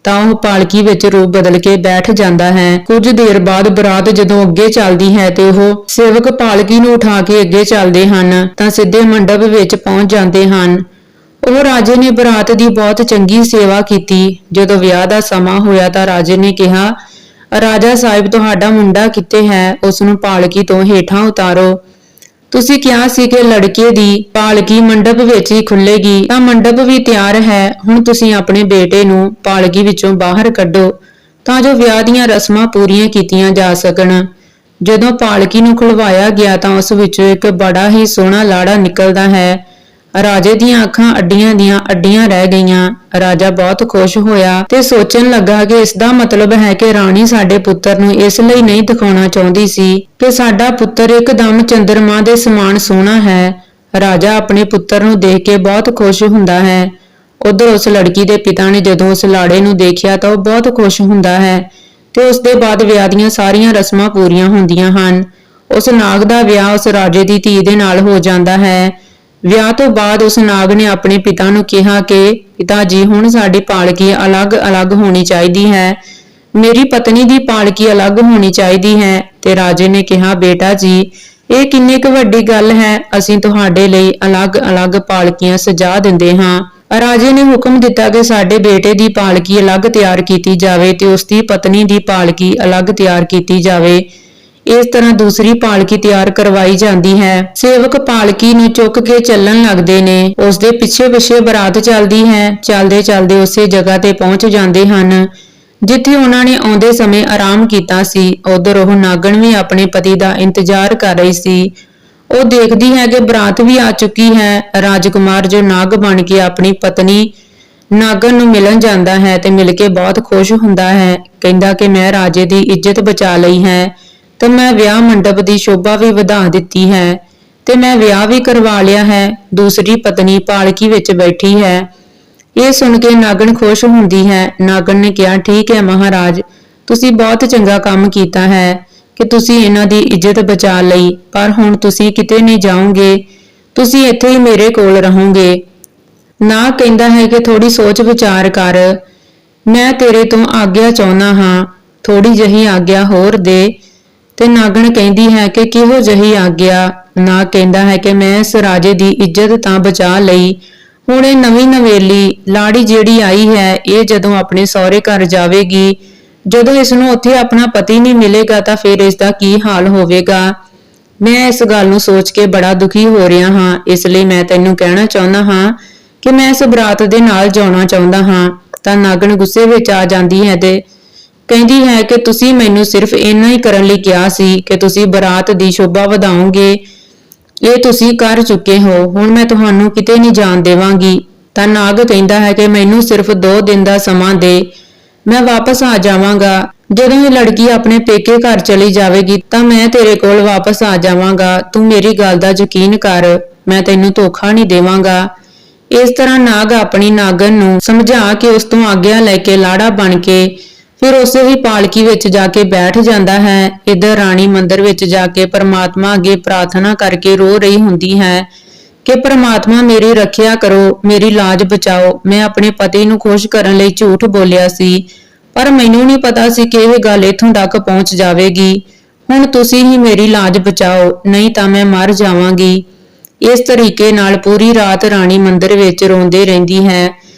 ਤਾਂ ਉਹ ਪਾਲਕੀ ਵਿੱਚ ਰੂਪ ਬਦਲ ਕੇ ਬੈਠ ਜਾਂਦਾ ਹੈ। ਕੁਝ ਦੇਰ ਬਾਅਦ ਬਰਾਤ ਜਦੋਂ ਅੱਗੇ ਚੱਲਦੀ ਹੈ ਤੇ ਉਹ ਸੇਵਕ ਪਾਲਕੀ ਨੂੰ ਉਠਾ ਕੇ ਅੱਗੇ ਚੱਲਦੇ ਹਨ ਤਾਂ ਸਿੱਧੇ ਮੰਡਪ ਵਿੱਚ ਪਹੁੰਚ ਜਾਂਦੇ ਹਨ। ਉਹ ਰਾਜੇ ਨੇ ਬਰਾਤ ਦੀ ਬਹੁਤ ਚੰਗੀ ਸੇਵਾ ਕੀਤੀ। ਜਦੋਂ ਵਿਆਹ ਦਾ ਸਮਾਂ ਹੋਇਆ ਤਾਂ ਰਾਜੇ ਨੇ ਕਿਹਾ, ਰਾਜਾ ਸਾਹਿਬ ਤੁਹਾਡਾ ਮੁੰਡਾ ਕਿੱਥੇ ਹੈ? ਉਸ ਨੂੰ ਪਾਲਕੀ ਤੋਂ ਹੇਠਾਂ ਉਤਾਰੋ। ਤੁਸੀਂ ਕਿਹਾ ਸੀ ਕਿ ਲੜਕੇ ਦੀ ਪਾਲਕੀ ਮੰਡਪ ਵਿੱਚ ਹੀ ਖੁੱਲੇਗੀ, ਤਾਂ ਮੰਡਪ ਵੀ ਤਿਆਰ ਹੈ। ਹੁਣ ਤੁਸੀਂ ਆਪਣੇ ਬੇਟੇ ਨੂੰ ਪਾਲਕੀ ਵਿੱਚੋਂ ਬਾਹਰ ਕੱਢੋ ਤਾਂ ਜੋ ਵਿਆਹ ਦੀਆਂ ਰਸਮਾਂ ਪੂਰੀਆਂ ਕੀਤੀਆਂ ਜਾ ਸਕਣ। ਜਦੋਂ ਪਾਲਕੀ ਨੂੰ ਖੁਲਵਾਇਆ ਗਿਆ ਤਾਂ ਉਸ ਵਿੱਚੋਂ ਇੱਕ ਬੜਾ ਹੀ ਸੋਹਣਾ ਲਾੜਾ ਨਿਕਲਦਾ ਹੈ। ਰਾਜੇ ਦੀਆਂ ਅੱਖਾਂ ਅੱਡੀਆਂ ਦੀਆਂ ਅੱਡੀਆਂ ਰਹਿ ਗਈਆਂ। ਰਾਜਾ ਬਹੁਤ ਖੁਸ਼ ਹੋਇਆ ਤੇ ਸੋਚਣ ਲੱਗਾ ਕਿ ਇਸ ਦਾ ਮਤਲਬ ਹੈ ਕਿ ਰਾਣੀ ਸਾਡੇ ਪੁੱਤਰ ਨੂੰ ਇਸ ਲਈ ਨਹੀਂ ਦਿਖਾਉਣਾ ਚਾਹੁੰਦੀ ਸੀ ਕਿ ਸਾਡਾ ਪੁੱਤਰ ਇੱਕਦਮ ਚੰਦਰਮਾ ਦੇ ਸਮਾਨ ਸੋਹਣਾ ਹੈ। ਰਾਜਾ ਆਪਣੇ ਪੁੱਤਰ ਨੂੰ ਦੇਖ ਕੇ ਬਹੁਤ ਖੁਸ਼ ਹੁੰਦਾ ਹੈ। ਉਧਰ ਉਸ ਲੜਕੀ ਦੇ ਪਿਤਾ ਨੇ ਜਦੋਂ ਉਸ ਲਾੜੇ ਨੂੰ ਦੇਖਿਆ ਤਾਂ ਉਹ ਬਹੁਤ ਖੁਸ਼ ਹੁੰਦਾ ਹੈ ਤੇ ਉਸ ਦੇ ਬਾਅਦ ਵਿਆਹ ਦੀਆਂ ਸਾਰੀਆਂ ਰਸਮਾਂ ਪੂਰੀਆਂ ਹੁੰਦੀਆਂ ਹਨ। ਉਸ ਨਾਗ ਦਾ ਵਿਆਹ ਉਸ ਰਾਜੇ ਦੀ ਧੀ ਦੇ ਨਾਲ ਹੋ ਜਾਂਦਾ ਹੈ। ਵਿਆਹ ਤੋਂ ਬਾਅਦ ਉਸ ਨਾਗ ਨੇ ਆਪਣੇ ਪਿਤਾ ਨੂੰ ਕਿਹਾ ਕਿ ਪਿਤਾ ਜੀ, ਹੁਣ ਸਾਡੀ ਪਾਲਕੀ ਅਲੱਗ-ਅਲੱਗ ਹੋਣੀ ਚਾਹੀਦੀ ਹੈ। ਮੇਰੀ ਪਤਨੀ ਦੀ ਪਾਲਕੀ ਅਲੱਗ ਹੋਣੀ ਚਾਹੀਦੀ ਹੈ। ਤੇ ਰਾਜੇ ਨੇ ਕਿਹਾ, ਬੇਟਾ ਜੀ, ਇਹ ਕਿੰਨੀ ਕੁ ਵੱਡੀ ਗੱਲ ਹੈ, ਅਸੀਂ ਤੁਹਾਡੇ ਲਈ ਅਲੱਗ-ਅਲੱਗ ਪਾਲਕੀਆਂ ਸਜਾ ਦਿੰਦੇ ਹਾਂ। ਰਾਜੇ ਨੇ ਹੁਕਮ ਦਿੱਤਾ ਕਿ ਸਾਡੇ ਬੇਟੇ ਦੀ ਪਾਲਕੀ ਅਲੱਗ ਤਿਆਰ ਕੀਤੀ ਜਾਵੇ ਤੇ ਉਸ ਦੀ ਪਤਨੀ ਦੀ ਪਾਲਕੀ ਅਲੱਗ ਤਿਆਰ ਕੀਤੀ ਜਾਵੇ। ਇਸ ਤਰ੍ਹਾਂ ਦੂਸਰੀ ਪਾਲਕੀ ਤਿਆਰ ਕਰਵਾਈ ਜਾਂਦੀ ਹੈ। ਸੇਵਕ ਪਾਲਕੀ ਨੂੰ ਚੁੱਕ ਕੇ ਚੱਲਣ ਲੱਗਦੇ ਨੇ। ਉਸ ਦੇ ਪਿੱਛੇ ਬਰਾਤ ਚੱਲਦੀ ਹੈ। ਚੱਲਦੇ ਉਸੇ ਜਗ੍ਹਾ ਤੇ ਪਹੁੰਚ ਜਾਂਦੇ ਹਨ ਜਿੱਥੇ ਉਹਨਾਂ ਨੇ ਆਉਂਦੇ ਸਮੇਂ ਆਰਾਮ ਕੀਤਾ ਸੀ। ਉਧਰ ਉਹ ਨਾਗਣ ਵੀ ਆਪਣੇ ਪਤੀ ਦਾ ਇੰਤਜ਼ਾਰ ਕਰ ਰਹੀ ਸੀ। ਉਹ ਦੇਖਦੀ ਹੈ ਕਿ ਬਰਾਤ ਵੀ ਆ ਚੁੱਕੀ ਹੈ। ਰਾਜਕੁਮਾਰ ਜੋ ਨਾਗ ਬਣ ਕੇ ਆਪਣੀ ਪਤਨੀ ਨਾਗਣ ਨੂੰ ਮਿਲਣ ਜਾਂਦਾ ਹੈ ਤੇ ਮਿਲ ਕੇ ਬਹੁਤ ਖੁਸ਼ ਹੁੰਦਾ ਹੈ। ਕਹਿੰਦਾ ਕਿ ਮੈਂ ਰਾਜੇ ਦੀ ਇੱਜ਼ਤ ਬਚਾ ਲਈ ਹੈ ਤੇ ਮੈਂ ਵਿਆਹ ਮੰਡਪ ਦੀ ਸ਼ੋਭਾ ਵੀ ਵਧਾ ਦਿੱਤੀ ਹੈ ਤੇ ਮੈਂ ਵਿਆਹ ਵੀ ਕਰਵਾ ਲਿਆ ਹੈ। ਦੂਸਰੀ ਪਤਨੀ ਪਾਲਕੀ ਵਿੱਚ ਬੈਠੀ ਹੈ। ਇਹ ਸੁਣ ਕੇ ਨਾਗਣ ਖੁਸ਼ ਹੁੰਦੀ ਹੈ। ਨਾਗਣ ਨੇ ਕਿਹਾ, ਠੀਕ ਹੈ ਮਹਾਰਾਜ, ਤੁਸੀਂ ਬਹੁਤ ਚੰਗਾ ਕੰਮ ਕੀਤਾ ਹੈ ਕਿ ਤੁਸੀਂ ਇਹਨਾਂ ਦੀ ਇੱਜ਼ਤ ਬਚਾ ਲਈ, ਪਰ ਹੁਣ ਤੁਸੀਂ ਕਿਤੇ ਨਹੀਂ ਜਾਓਗੇ, ਤੁਸੀਂ ਇੱਥੇ ਹੀ ਮੇਰੇ ਕੋਲ ਰਹੋਗੇ। ਨਾਗ ਕਹਿੰਦਾ ਹੈ ਕਿ ਥੋੜੀ ਸੋਚ ਵਿਚਾਰ ਕਰ, ਮੈਂ ਤੇਰੇ ਤੋਂ ਆਗਿਆ ਚਾਹੁੰਦਾ ਹਾਂ, ਥੋੜੀ ਜਿਹੀ ਆਗਿਆ ਹੋਰ ਦੇ। ਤੇ ਨਾਗਣ ਕਹਿੰਦੀ ਹੈ ਕਿ ਕਿਹੋ ਜਿਹੀ ਆਗਿਆ? ਨਾਗ ਕਹਿੰਦਾ ਹੈ ਕਿ ਮੈਂ ਇਸ ਰਾਜੇ ਦੀ ਇੱਜ਼ਤ ਤਾਂ ਬਚਾ ਲਈ, ਹੁਣ ਇਹ ਨਵੀਂ ਨਵੇਲੀ ਲਾੜੀ ਜਿਹੜੀ ਆਈ ਹੈ, ਇਹ ਜਦੋਂ ਆਪਣੇ ਸਹੁਰੇ ਘਰ ਜਾਵੇਗੀ, ਜਦੋਂ ਇਸ ਨੂੰ ਉੱਥੇ ਆਪਣਾ ਪਤੀ ਨਹੀਂ ਮਿਲੇਗਾ ਤਾਂ ਫਿਰ ਇਸ ਦਾ ਕੀ ਹਾਲ ਹੋਵੇਗਾ। ਮੈਂ ਇਸ ਗੱਲ ਨੂੰ ਸੋਚ ਕੇ ਬੜਾ ਦੁਖੀ ਹੋ ਰਿਹਾ ਹਾਂ। ਇਸ ਲਈ ਮੈਂ ਤੈਨੂੰ ਕਹਿਣਾ ਚਾਹੁੰਦਾ ਹਾਂ ਕਿ ਮੈਂ ਇਸ ਬਰਾਤ ਦੇ ਨਾਲ ਜਾਣਾ ਚਾਹੁੰਦਾ ਹਾਂ। ਤਾਂ ਨਾਗਣ ਗੁੱਸੇ ਵਿੱਚ ਆ ਜਾਂਦੀ ਹੈ ਤੇ ਕਹਿੰਦੀ ਹੈ ਕਿ ਤੁਸੀਂ ਮੈਨੂੰ ਸਿਰਫ ਇੰਨਾ ਹੀ ਕਰਨ ਲਈ ਕਿਹਾ ਸੀ ਕਿ ਤੁਸੀਂ ਬਰਾਤ ਦੀ ਸ਼ੋਭਾ ਵਧਾਓਗੇ, ਇਹ ਤੁਸੀਂ ਕਰ ਚੁੱਕੇ ਹੋ, ਹੁਣ ਮੈਂ ਤੁਹਾਨੂੰ ਕਿਤੇ ਨਹੀਂ ਜਾਣ ਦੇਵਾਂਗੀ। ਤਾਂ ਨਾਗ ਕਹਿੰਦਾ ਹੈ ਕਿ ਮੈਨੂੰ ਸਿਰਫ 2 ਦਿਨ ਦਾ ਸਮਾਂ ਦੇ, ਮੈਂ ਵਾਪਸ ਆ ਜਾਵਾਂਗਾ। ਜਦੋਂ ਇਹ ਲੜਕੀ ਆਪਣੇ ਪੇਕੇ ਘਰ ਚਲੀ ਜਾਵੇਗੀ ਤਾਂ ਮੈਂ ਤੇਰੇ ਕੋਲ ਵਾਪਸ ਆ ਜਾਵਾਂਗਾ। ਤੂੰ ਮੇਰੀ ਗੱਲ ਦਾ ਯਕੀਨ ਕਰ, ਮੈਂ ਤੈਨੂੰ ਧੋਖਾ ਨਹੀਂ ਦੇਵਾਂਗਾ। ਇਸ ਤਰ੍ਹਾਂ ਨਾਗ ਆਪਣੀ ਨਾਗਣ ਨੂੰ ਸਮਝਾ ਕੇ ਉਸ ਤੋਂ ਆਗਿਆ ਲੈ ਕੇ ਲਾੜਾ ਬਣ ਕੇ ਫਿਰ ਉਸੇ ਹੀ ਪਾਲਕੀ ਵਿੱਚ ਜਾ ਕੇ ਬੈਠ ਜਾਂਦਾ ਹੈ। ਇੱਧਰ ਰਾਣੀ ਮੰਦਿਰ ਵਿੱਚ ਜਾ ਕੇ ਪਰਮਾਤਮਾ ਅੱਗੇ ਪ੍ਰਾਰਥਨਾ ਕਰਕੇ ਰੋ ਰਹੀ ਹੁੰਦੀ ਹੈ ਕਿ ਪਰਮਾਤਮਾ ਮੇਰੀ ਰੱਖਿਆ ਕਰੋ, ਮੇਰੀ ਲਾਜ ਬਚਾਓ। ਮੈਂ ਆਪਣੇ ਪਤੀ ਨੂੰ ਖੁਸ਼ ਕਰਨ ਲਈ ਝੂਠ ਬੋਲਿਆ ਸੀ, ਪਰ ਮੈਨੂੰ ਨਹੀਂ ਪਤਾ ਸੀ ਕਿ ਇਹ ਗੱਲ ਇੱਥੋਂ ਤੱਕ ਪਹੁੰਚ ਜਾਵੇਗੀ। ਹੁਣ ਤੁਸੀਂ ਹੀ ਮੇਰੀ ਲਾਜ ਬਚਾਓ, ਨਹੀਂ ਤਾਂ ਮੈਂ ਮਰ ਜਾਵਾਂਗੀ। ਇਸ ਤਰੀਕੇ ਨਾਲ ਪੂਰੀ ਰਾਤ ਰਾਣੀ ਮੰਦਿਰ ਵਿੱਚ ਰੋਂਦੀ ਰਹਿੰਦੀ ਹੈ।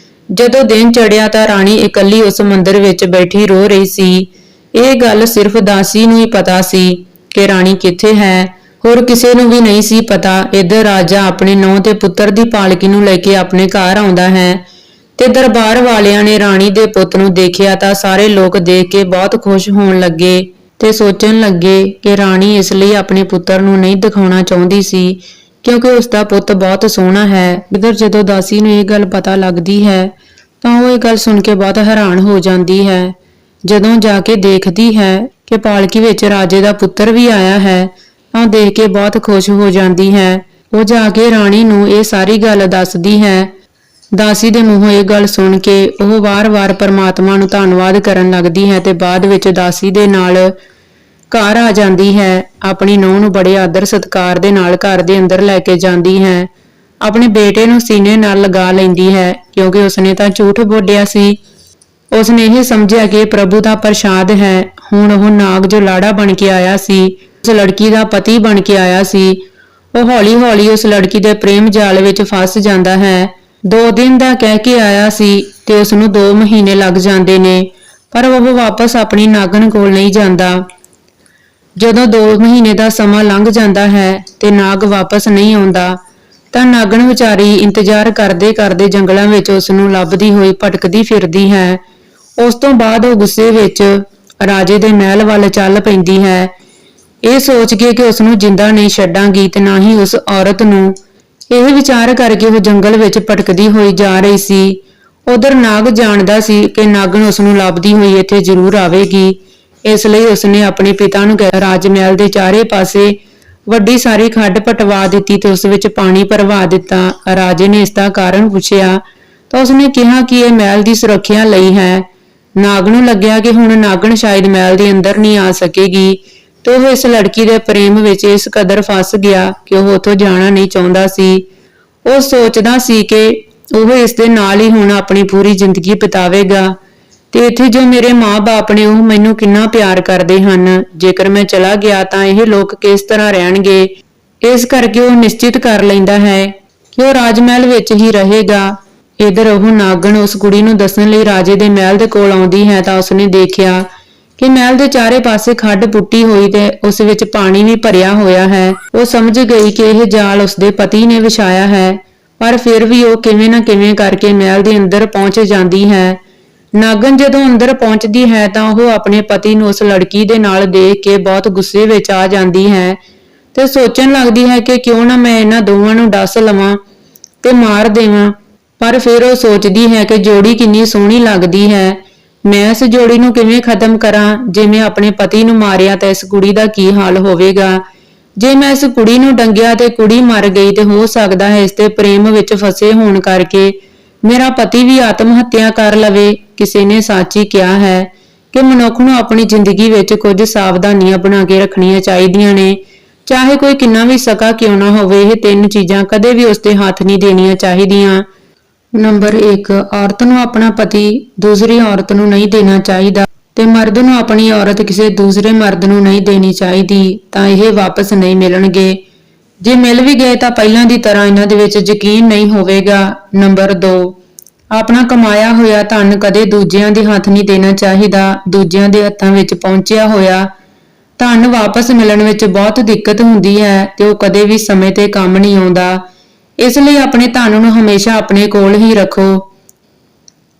ਜਦੋਂ ਦਿਨ ਚੜ੍ਹਿਆ ਤਾਂ ਰਾਣੀ ਇਕੱਲੀ ਉਸ ਮੰਦਿਰ ਵਿੱਚ ਬੈਠੀ ਰੋ ਰਹੀ ਸੀ। ਇਹ ਗੱਲ ਸਿਰਫ ਦਾਸੀ ਨੂੰ ਹੀ ਪਤਾ ਸੀ ਕਿ ਰਾਣੀ ਕਿੱਥੇ ਹੈ, ਹੋਰ ਕਿਸੇ ਨੂੰ ਵੀ ਨਹੀਂ ਸੀ ਪਤਾ। ਇੱਧਰ ਰਾਜਾ ਆਪਣੇ ਨੂੰਹ ਤੇ ਪੁੱਤਰ ਦੀ ਪਾਲਕੀ ਨੂੰ ਲੈ ਕੇ ਆਪਣੇ ਘਰ ਆਉਂਦਾ ਹੈ ਤੇ ਦਰਬਾਰ ਵਾਲਿਆਂ ਨੇ ਰਾਣੀ ਦੇ ਪੁੱਤ ਨੂੰ ਦੇਖਿਆ ਤਾਂ ਸਾਰੇ ਲੋਕ ਦੇਖ ਕੇ ਬਹੁਤ ਖੁਸ਼ ਹੋਣ ਲੱਗੇ ਤੇ ਸੋਚਣ ਲੱਗੇ ਕਿ ਰਾਣੀ ਇਸ ਲਈ ਆਪਣੇ ਪੁੱਤਰ ਨੂੰ ਨਹੀਂ ਦਿਖਾਉਣਾ ਚਾਹੁੰਦੀ ਸੀ ਕਿਉਂਕਿ ਉਸ ਦਾ ਪੁੱਤ ਬਹੁਤ ਸੋਹਣਾ ਹੈ। ਇੱਧਰ ਜਦੋਂ ਦਾਸੀ ਨੂੰ ਇਹ ਗੱਲ ਪਤਾ ਲੱਗਦੀ ਹੈ ਤਾਂ ਉਹ ਇਹ ਗੱਲ ਸੁਣ ਕੇ ਬਹੁਤ ਹੈਰਾਨ ਹੋ ਜਾਂਦੀ ਹੈ। ਜਦੋਂ ਜਾ ਕੇ ਦੇਖਦੀ ਹੈ ਕਿ ਪਾਲਕੀ ਵਿੱਚ ਰਾਜੇ ਦਾ ਪੁੱਤਰ ਵੀ ਆਇਆ ਹੈ ਤਾਂ ਦੇਖ ਕੇ ਬਹੁਤ ਖੁਸ਼ ਹੋ ਜਾਂਦੀ ਹੈ। ਉਹ ਜਾ ਕੇ ਰਾਣੀ ਨੂੰ ਇਹ ਸਾਰੀ ਗੱਲ ਦੱਸਦੀ ਹੈ। ਦਾਸੀ ਦੇ ਮੂੰਹੋਂ ਇਹ ਗੱਲ ਸੁਣ ਕੇ ਉਹ ਵਾਰ-ਵਾਰ ਪਰਮਾਤਮਾ ਨੂੰ ਧੰਨਵਾਦ ਕਰਨ ਲੱਗਦੀ ਹੈ ਤੇ ਬਾਅਦ ਵਿੱਚ ਦਾਸੀ ਦੇ ਨਾਲ ਘਰ ਆ ਜਾਂਦੀ ਹੈ। ਆਪਣੀ ਨੂੰਹ ਨੂੰ ਬੜੇ ਆਦਰ ਸਤਿਕਾਰ ਦੇ ਨਾਲ ਘਰ ਦੇ ਅੰਦਰ ਲੈ ਕੇ ਜਾਂਦੀ ਹੈ। ਆਪਣੇ ਬੇਟੇ ਨੂੰ ਸੀਨੇ ਨਾਲ ਲਗਾ ਲੈਂਦੀ ਹੈ ਕਿਉਂਕਿ ਉਸਨੇ ਤਾਂ ਝੂਠ ਬੋਲਿਆ ਸੀ ਉਸਨੇ ਇਹ ਸਮਝਿਆ ਕਿ ਪ੍ਰਭੂ ਦਾ ਪ੍ਰਸ਼ਾਦ ਹੈ। ਹੁਣ ਉਹ ਨਾਗ ਜੋ ਲਾੜਾ ਬਣ ਕੇ ਆਇਆ ਸੀ, ਉਸ ਲੜਕੀ ਦਾ ਪਤੀ ਬਣ ਕੇ ਆਇਆ ਸੀ, ਉਹ ਹੌਲੀ-ਹੌਲੀ ਉਸ ਲੜਕੀ ਦੇ ਪ੍ਰੇਮ ਜਾਲ ਵਿੱਚ ਫਸ ਜਾਂਦਾ ਹੈ। 2 ਦਿਨ ਦਾ ਕਹਿ ਕੇ ਆਇਆ ਸੀ ਤੇ ਉਸ ਨੂੰ 2 ਮਹੀਨੇ ਲੱਗ ਜਾਂਦੇ ਨੇ, ਪਰ ਉਹ ਵਾਪਸ ਆਪਣੀ ਨਾਗਣ ਕੋਲ ਨਹੀਂ ਜਾਂਦਾ। ਜਦੋਂ 2 ਮਹੀਨੇ ਦਾ ਸਮਾਂ ਲੰਘ ਜਾਂਦਾ ਹੈ ਤੇ ਨਾਗ ਵਾਪਸ ਨਹੀਂ ਆਉਂਦਾ ਤਾਂ ਨਾਗਣ ਵਿਚਾਰੀ ਇੰਤਜ਼ਾਰ ਕਰਦੇ ਜੰਗਲਾਂ ਵਿੱਚ ਉਸ ਨੂੰ ਲੱਭਦੀ ਹੋਈ ਭਟਕਦੀ ਫਿਰਦੀ ਹੈ। ਉਸ ਤੋਂ ਬਾਅਦ ਉਹ ਗੁੱਸੇ ਵਿੱਚ ਰਾਜੇ ਦੇ ਮਹਿਲ ਵੱਲ ਚੱਲ ਪੈਂਦੀ ਹੈ, ਇਹ ਸੋਚ ਕੇ ਕਿ ਉਸ ਨੂੰ ਜਿੰਦਾ ਨਹੀਂ ਛੱਡਾਂਗੀ ਤੇ ਨਾ ਹੀ ਉਸ ਔਰਤ ਨੂੰ। ਇਹ ਵਿਚਾਰ ਕਰਕੇ ਉਹ ਜੰਗਲ ਵਿੱਚ ਭਟਕਦੀ ਹੋਈ ਜਾ ਰਹੀ ਸੀ। ਉਧਰ ਨਾਗ ਜਾਣਦਾ ਸੀ ਕਿ ਨਾਗਣ ਉਸ ਨੂੰ ਲੱਭਦੀ ਹੋਈ ਇੱਥੇ ਜ਼ਰੂਰ ਆਵੇਗੀ, ਇਸ ਲਈ ਉਸਨੇ ਆਪਣੇ ਪਿਤਾ ਨੂੰ ਰਾਜ ਮਹਿਲ ਦੇ ਚਾਰੇ ਪਾਸੇ ਵੱਡੀ ਸਾਰੀ ਖੱਡ ਪਟਵਾ ਦਿੱਤੀ ਤੇ ਉਸ ਵਿੱਚ ਪਾਣੀ ਭਰਵਾ ਦਿੱਤਾ। ਰਾਜੇ ਨੇ ਇਸ ਦਾ ਕਾਰਨ ਪੁੱਛਿਆ ਤਾਂ ਉਸਨੇ ਕਿਹਾ ਕਿ ਇਹ ਮਹਿਲ ਦੀ ਸੁਰੱਖਿਆ ਲਈ ਹੈ। ਨਾਗ ਨੂੰ ਲੱਗਿਆ ਕਿ ਹੁਣ ਨਾਗਣ ਸ਼ਾਇਦ ਮਹਿਲ ਦੇ ਅੰਦਰ ਨਹੀਂ ਆ ਸਕੇਗੀ ਤੇ ਉਹ ਇਸ ਲੜਕੀ ਦੇ ਪ੍ਰੇਮ ਵਿੱਚ ਇਸ ਕਦਰ ਫਸ ਗਿਆ ਕਿ ਉਹ ਉੱਥੋਂ ਜਾਣਾ ਨਹੀਂ ਚਾਹੁੰਦਾ ਸੀ। ਉਹ ਸੋਚਦਾ ਸੀ ਕਿ ਉਹ ਇਸ ਦੇ ਨਾਲ ਹੀ ਹੁਣ ਆਪਣੀ ਪੂਰੀ ਜ਼ਿੰਦਗੀ ਬਿਤਾਵੇਗਾ ਤੇ ਇੱਥੇ ਜੋ ਮੇਰੇ ਮਾਂ-ਬਾਪ ਨੇ ਉਹ ਮੈਨੂੰ ਕਿੰਨਾ ਪਿਆਰ ਕਰਦੇ ਹਨ, ਜੇਕਰ ਮੈਂ ਚਲਾ ਗਿਆ ਤਾਂ ਇਹ ਲੋਕ ਕਿਸ ਤਰ੍ਹਾਂ ਰਹਿਣਗੇ। ਇਸ ਕਰਕੇ ਉਹ ਨਿਸ਼ਚਿਤ ਕਰ ਲੈਂਦਾ ਹੈ ਕਿ ਉਹ ਰਾਜ ਮਹਿਲ ਵਿੱਚ ਹੀ ਰਹੇਗਾ। ਇਧਰ ਉਹ ਨਾਗਣ ਉਸ ਕੁੜੀ ਨੂੰ ਦੱਸਣ ਲਈ ਰਾਜੇ ਦੇ ਮਹਿਲ ਦੇ ਕੋਲ ਆਉਂਦੀ ਹੈ ਤਾਂ ਉਸਨੇ ਦੇਖਿਆ ਕਿ ਮਹਿਲ ਦੇ ਚਾਰੇ ਪਾਸੇ ਖੱਡ ਪੁੱਟੀ ਹੋਈ ਤੇ ਉਸ ਵਿੱਚ ਪਾਣੀ ਵੀ ਭਰਿਆ ਹੋਇਆ ਹੈ। ਉਹ ਸਮਝ ਗਈ ਕਿ ਇਹ ਜਾਲ ਉਸਦੇ ਪਤੀ ਨੇ ਵਿਛਾਇਆ ਹੈ, ਪਰ ਫਿਰ ਵੀ ਉਹ ਕਿਵੇਂ ਨਾ ਕਿਵੇਂ ਕਰਕੇ ਮਹਿਲ ਦੇ ਅੰਦਰ ਪਹੁੰਚ ਜਾਂਦੀ ਹੈ। ਨਾਗਣ ਜਦੋਂ ਅੰਦਰ ਪਹੁੰਚਦੀ ਹੈ ਤਾਂ ਉਹ ਆਪਣੇ ਪਤੀ ਨੂੰ ਉਸ ਲੜਕੀ ਦੇ ਨਾਲ ਦੇਖ ਕੇ ਬਹੁਤ ਗੁੱਸੇ ਵਿੱਚ ਆ ਜਾਂਦੀ ਹੈ ਤੇ ਸੋਚਣ ਲੱਗਦੀ ਹੈ ਕਿ ਕਿਉਂ ਨਾ ਮੈਂ ਇਹਨਾਂ ਦੋਵਾਂ ਨੂੰ ਡਸ ਲਵਾਂ ਤੇ ਮਾਰ ਦੇਵਾਂ। ਪਰ ਫਿਰ ਉਹ ਸੋਚਦੀ ਹੈ ਕਿ ਜੋੜੀ ਕਿੰਨੀ ਸੋਹਣੀ ਲੱਗਦੀ ਹੈ, ਮੈਂ ਇਸ ਜੋੜੀ ਨੂੰ ਕਿਵੇਂ ਖਤਮ ਕਰਾਂ। ਜੇ ਮੈਂ ਆਪਣੇ ਪਤੀ ਨੂੰ ਮਾਰਿਆ ਤਾਂ ਇਸ ਕੁੜੀ ਦਾ ਕੀ ਹਾਲ ਹੋਵੇਗਾ। ਜੇ ਮੈਂ ਇਸ ਕੁੜੀ ਨੂੰ ਡੰਗਿਆ ਤੇ ਕੁੜੀ ਮਰ ਗਈ ਤੇ ਹੋ ਸਕਦਾ ਹੈ ਇਸ ਤੇ ਪ੍ਰੇਮ ਵਿੱਚ ਫਸੇ ਹੋਣ ਕਰਕੇ ਮੇਰਾ ਪਤੀ ਵੀ ਆਤਮ ਹੱਤਿਆ ਕਰ ਲਵੇ। ਕਿਸੇ ਨੇ ਸੱਚ ਹੀ ਕਿਹਾ ਹੈ ਕਿ ਮਨੁੱਖ ਨੂੰ ਆਪਣੀ ਜ਼ਿੰਦਗੀ ਵਿੱਚ ਕੁਝ ਸਾਵਧਾਨੀਆਂ ਬਣਾ ਕੇ ਰੱਖਣੀਆਂ ਚਾਹੀਦੀਆਂ ਨੇ, ਚਾਹੇ ਕੋਈ ਕਿੰਨਾ ਵੀ ਸਕਾ ਕਿਉਂ ਨਾ ਹੋਵੇ। ਇਹ 3 ਚੀਜ਼ਾਂ ਕਦੇ ਵੀ ਉਸ ਦੇ ਹੱਥ ਨਹੀਂ ਦੇਣੀਆਂ ਚਾਹੀਦੀਆਂ। ਨੰਬਰ 1, ਔਰਤ ਨੂੰ ਆਪਣਾ ਪਤੀ ਦੂਸਰੀ ਔਰਤ ਨੂੰ ਨਹੀਂ ਦੇਣਾ ਚਾਹੀਦਾ ਤੇ ਮਰਦ ਨੂੰ ਆਪਣੀ ਔਰਤ ਕਿਸੇ ਦੂਸਰੇ ਮਰਦ ਨੂੰ ਨਹੀਂ ਦੇਣੀ ਚਾਹੀਦੀ, ਤਾਂ ਇਹ ਵਾਪਸ ਨਹੀਂ ਮਿਲਣਗੇ। ਜੇ ਮਿਲ ਵੀ ਗਏ ਤਾਂ ਪਹਿਲਾਂ ਦੀ ਤਰ੍ਹਾਂ ਇਹਨਾਂ ਦੇ ਵਿੱਚ ਯਕੀਨ ਨਹੀਂ ਹੋਵੇਗਾ। ਨੰਬਰ 2, ਆਪਣਾ ਕਮਾਇਆ ਹੋਇਆ ਧਨ ਕਦੇ ਦੂਜਿਆਂ ਦੇ ਹੱਥ ਨਹੀਂ ਦੇਣਾ ਚਾਹੀਦਾ। ਦੂਜਿਆਂ ਦੇ ਹੱਥਾਂ ਵਿੱਚ ਪਹੁੰਚਿਆ ਹੋਇਆ ਧਨ ਵਾਪਸ ਮਿਲਣ ਵਿੱਚ ਬਹੁਤ ਦਿੱਕਤ ਹੁੰਦੀ ਹੈ ਤੇ ਉਹ ਕਦੇ ਵੀ ਸਮੇਂ ਤੇ ਕੰਮ ਨਹੀਂ ਆਉਂਦਾ। ਇਸ ਲਈ ਆਪਣੇ ਧਨ ਨੂੰ ਹਮੇਸ਼ਾ ਆਪਣੇ ਕੋਲ ਹੀ ਰੱਖੋ।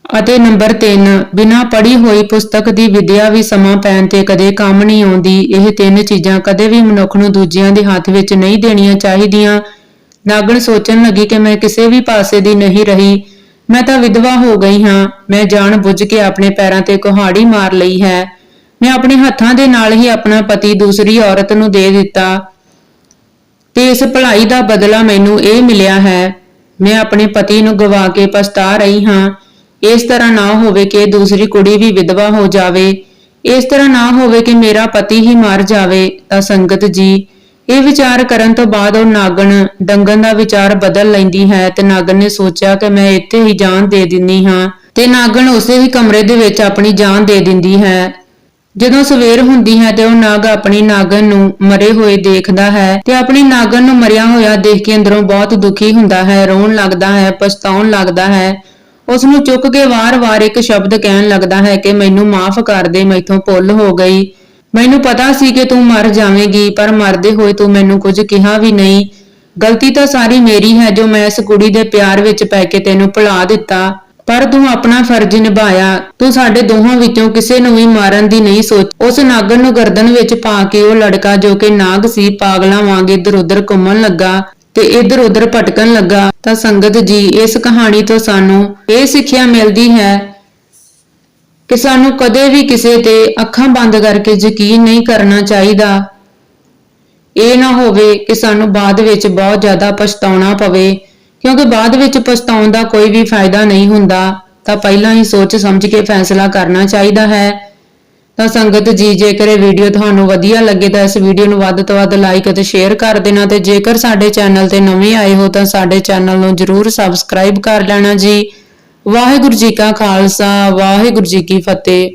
ਅਤੇ ਨੰਬਰ 3, ਬਿਨਾਂ ਪੜ੍ਹੀ ਹੋਈ ਪੁਸਤਕ ਦੀ ਵਿਦਿਆ ਵੀ ਸਮਾਂ ਪੈਣ ਤੇ ਕਦੇ ਕੰਮ ਨਹੀਂ ਆਉਂਦੀ। ਇਹ 3 ਚੀਜ਼ਾਂ ਕਦੇ ਵੀ ਮਨੁੱਖ ਨੂੰ ਦੂਜਿਆਂ ਦੇ ਹੱਥ ਵਿੱਚ ਨਹੀਂ ਦੇਣੀਆਂ ਚਾਹੀਦੀਆਂ। ਨਾਗਣ ਸੋਚਣ ਲੱਗੀ ਕਿ ਮੈਂ ਕਿਸੇ ਵੀ ਪਾਸੇ ਦੀ ਨਹੀਂ ਰਹੀ, ਮੈਂ ਤਾਂ ਵਿਧਵਾ ਹੋ ਗਈ ਹਾਂ। ਮੈਂ ਜਾਣ ਬੁੱਝ ਕੇ ਆਪਣੇ ਪੈਰਾਂ ਤੇ ਕੁਹਾੜੀ ਮਾਰ ਲਈ ਹੈ। ਮੈਂ ਆਪਣੇ ਹੱਥਾਂ ਦੇ ਨਾਲ ਹੀ ਆਪਣਾ ਪਤੀ ਦੂਸਰੀ ਔਰਤ ਨੂੰ ਦੇ ਦਿੱਤਾ ਤੇ ਇਸ ਭਲਾਈ ਦਾ ਬਦਲਾ ਮੈਨੂੰ ਇਹ ਮਿਲਿਆ ਹੈ। ਮੈਂ ਆਪਣੇ ਪਤੀ ਨੂੰ ਗਵਾ ਕੇ ਪਛਤਾ ਰਹੀ ਹਾਂ। ਇਸ ਤਰ੍ਹਾਂ ਨਾ ਹੋਵੇ ਕਿ ਦੂਸਰੀ ਕੁੜੀ ਵੀ ਵਿਧਵਾ ਹੋ ਜਾਵੇ, ਇਸ ਤਰ੍ਹਾਂ ਨਾ ਹੋਵੇ ਕਿ ਮੇਰਾ ਪਤੀ ਹੀ ਮਰ ਜਾਵੇ। ਤਾਂ ਸੰਗਤ ਜੀ, ਇਹ ਵਿਚਾਰ ਕਰਨ ਤੋਂ ਬਾਅਦ ਉਹ ਨਾਗਣ ਡੰਗਣ ਦਾ ਵਿਚਾਰ ਬਦਲ ਲੈਂਦੀ ਹੈ ਤੇ ਨਾਗਣ ਨੇ ਸੋਚਿਆ ਕਿ ਮੈਂ ਇੱਥੇ ਹੀ ਜਾਨ ਦੇ ਦਿੰਨੀ ਹਾਂ ਤੇ ਨਾਗਣ ਉਸੇ ਹੀ ਕਮਰੇ ਦੇ ਵਿੱਚ ਆਪਣੀ ਜਾਨ ਦੇ ਦਿੰਦੀ ਹੈ। ਜਦੋਂ ਸਵੇਰ ਹੁੰਦੀ ਹੈ ਤੇ ਉਹ ਨਾਗ ਆਪਣੀ ਨਾਗਣ ਨੂੰ ਮਰੇ ਹੋਏ ਦੇਖਦਾ ਹੈ ਤੇ ਆਪਣੀ ਨਾਗਣ ਨੂੰ ਮਰਿਆ ਹੋਇਆ ਦੇਖ ਕੇ ਅੰਦਰੋਂ ਬਹੁਤ ਦੁਖੀ ਹੁੰਦਾ ਹੈ, ਰੋਣ ਲੱਗਦਾ ਹੈ, ਪਛਤਾਉਣ ਲੱਗਦਾ ਹੈ। ਉਸ ਨੂੰ ਚੁੱਕ ਕੇ ਵਾਰ-ਵਾਰ ਇੱਕ ਸ਼ਬਦ ਕਹਿਣ ਲੱਗਦਾ ਹੈ ਕਿ ਮੈਨੂੰ ਮਾਫ ਕਰ ਦੇ, ਮੈਥੋਂ ਭੁੱਲ ਹੋ ਗਈ। ਮੈਨੂੰ ਪਤਾ ਸੀ ਕਿ ਤੂੰ ਮਰ ਜਾਵੇਂਗੀ, ਪਰ ਮਰਦੇ ਹੋਏ ਤੂੰ ਮੈਨੂੰ ਕੁਝ ਕਿਹਾ ਵੀ ਨਹੀਂ। ਗਲਤੀ ਤਾਂ ਸਾਰੀ ਮੇਰੀ ਹੈ ਜੋ ਮੈਂ ਇਸ ਕੁੜੀ ਦੇ ਪਿਆਰ ਵਿੱਚ ਪੈ ਕੇ ਤੈਨੂੰ ਭੁਲਾ ਦਿੱਤਾ, ਪਰ ਤੂੰ ਆਪਣਾ ਫਰਜ਼ ਨਿਭਾਇਆ। ਤੂੰ ਸਾਡੇ ਦੋਹਾਂ ਵਿੱਚੋਂ ਕਿਸੇ ਨੂੰ ਵੀ ਮਾਰਨ ਦੀ ਨਹੀਂ ਸੋਚ। ਉਸ ਨਾਗਣ ਨੂੰ ਗਰਦਨ ਵਿੱਚ ਪਾ ਕੇ ਉਹ ਲੜਕਾ ਜੋ ਕਿ ਨਾਗ ਸੀ ਪਾਗਲਾਂ ਵਾਂਗ ਇੱਧਰ-ਉੱਧਰ ਘੁੰਮਣ ਲੱਗਾ ਤੇ ਇੱਧਰ-ਉੱਧਰ ਭਟਕਣ ਲੱਗਾ। ਤਾਂ ਸੰਗਤ ਜੀ, ਇਸ ਕਹਾਣੀ ਤੋਂ ਸਾਨੂੰ ਇਹ ਸਿੱਖਿਆ ਮਿਲਦੀ ਹੈ ਕਿ ਸਾਨੂੰ ਕਦੇ ਵੀ ਕਿਸੇ ਤੇ ਅੱਖਾਂ ਬੰਦ ਕਰਕੇ ਯਕੀਨ ਨਹੀਂ ਕਰਨਾ ਚਾਹੀਦਾ। ਇਹ ਨਾ ਹੋਵੇ ਕਿ ਸਾਨੂੰ ਬਾਅਦ ਵਿੱਚ ਬਹੁਤ ਜ਼ਿਆਦਾ ਪਛਤਾਉਣਾ ਪਵੇ, ਕਿਉਂਕਿ ਬਾਅਦ ਵਿੱਚ ਪਛਤਾਉਣ ਦਾ ਕੋਈ ਵੀ ਫਾਇਦਾ ਨਹੀਂ ਹੁੰਦਾ। ਤਾਂ ਪਹਿਲਾਂ ਹੀ ਸੋਚ ਸਮਝ ਕੇ ਫੈਸਲਾ ਕਰਨਾ ਚਾਹੀਦਾ ਹੈ। ਤਾਂ ਸੰਗਤ ਜੀ, ਜੇਕਰ ਇਹ ਵੀਡੀਓ ਤੁਹਾਨੂੰ ਵਧੀਆ ਲੱਗੇ ਤਾਂ ਇਸ ਵੀਡੀਓ ਨੂੰ ਵੱਧ ਤੋਂ ਵੱਧ ਲਾਈਕ ਅਤੇ ਸ਼ੇਅਰ ਕਰ ਦੇਣਾ ਤੇ ਜੇਕਰ ਸਾਡੇ ਚੈਨਲ ਤੇ ਨਵੇਂ ਆਏ ਹੋ ਤਾਂ ਸਾਡੇ ਚੈਨਲ ਨੂੰ ਜਰੂਰ ਸਬਸਕ੍ਰਾਈਬ ਕਰ ਲੈਣਾ ਜੀ। ਵਾਹਿਗੁਰੂ ਜੀ ਕਾ ਖਾਲਸਾ ਵਾਹਿਗੁਰੂ ਜੀ ਕੀ ਫਤਿਹ।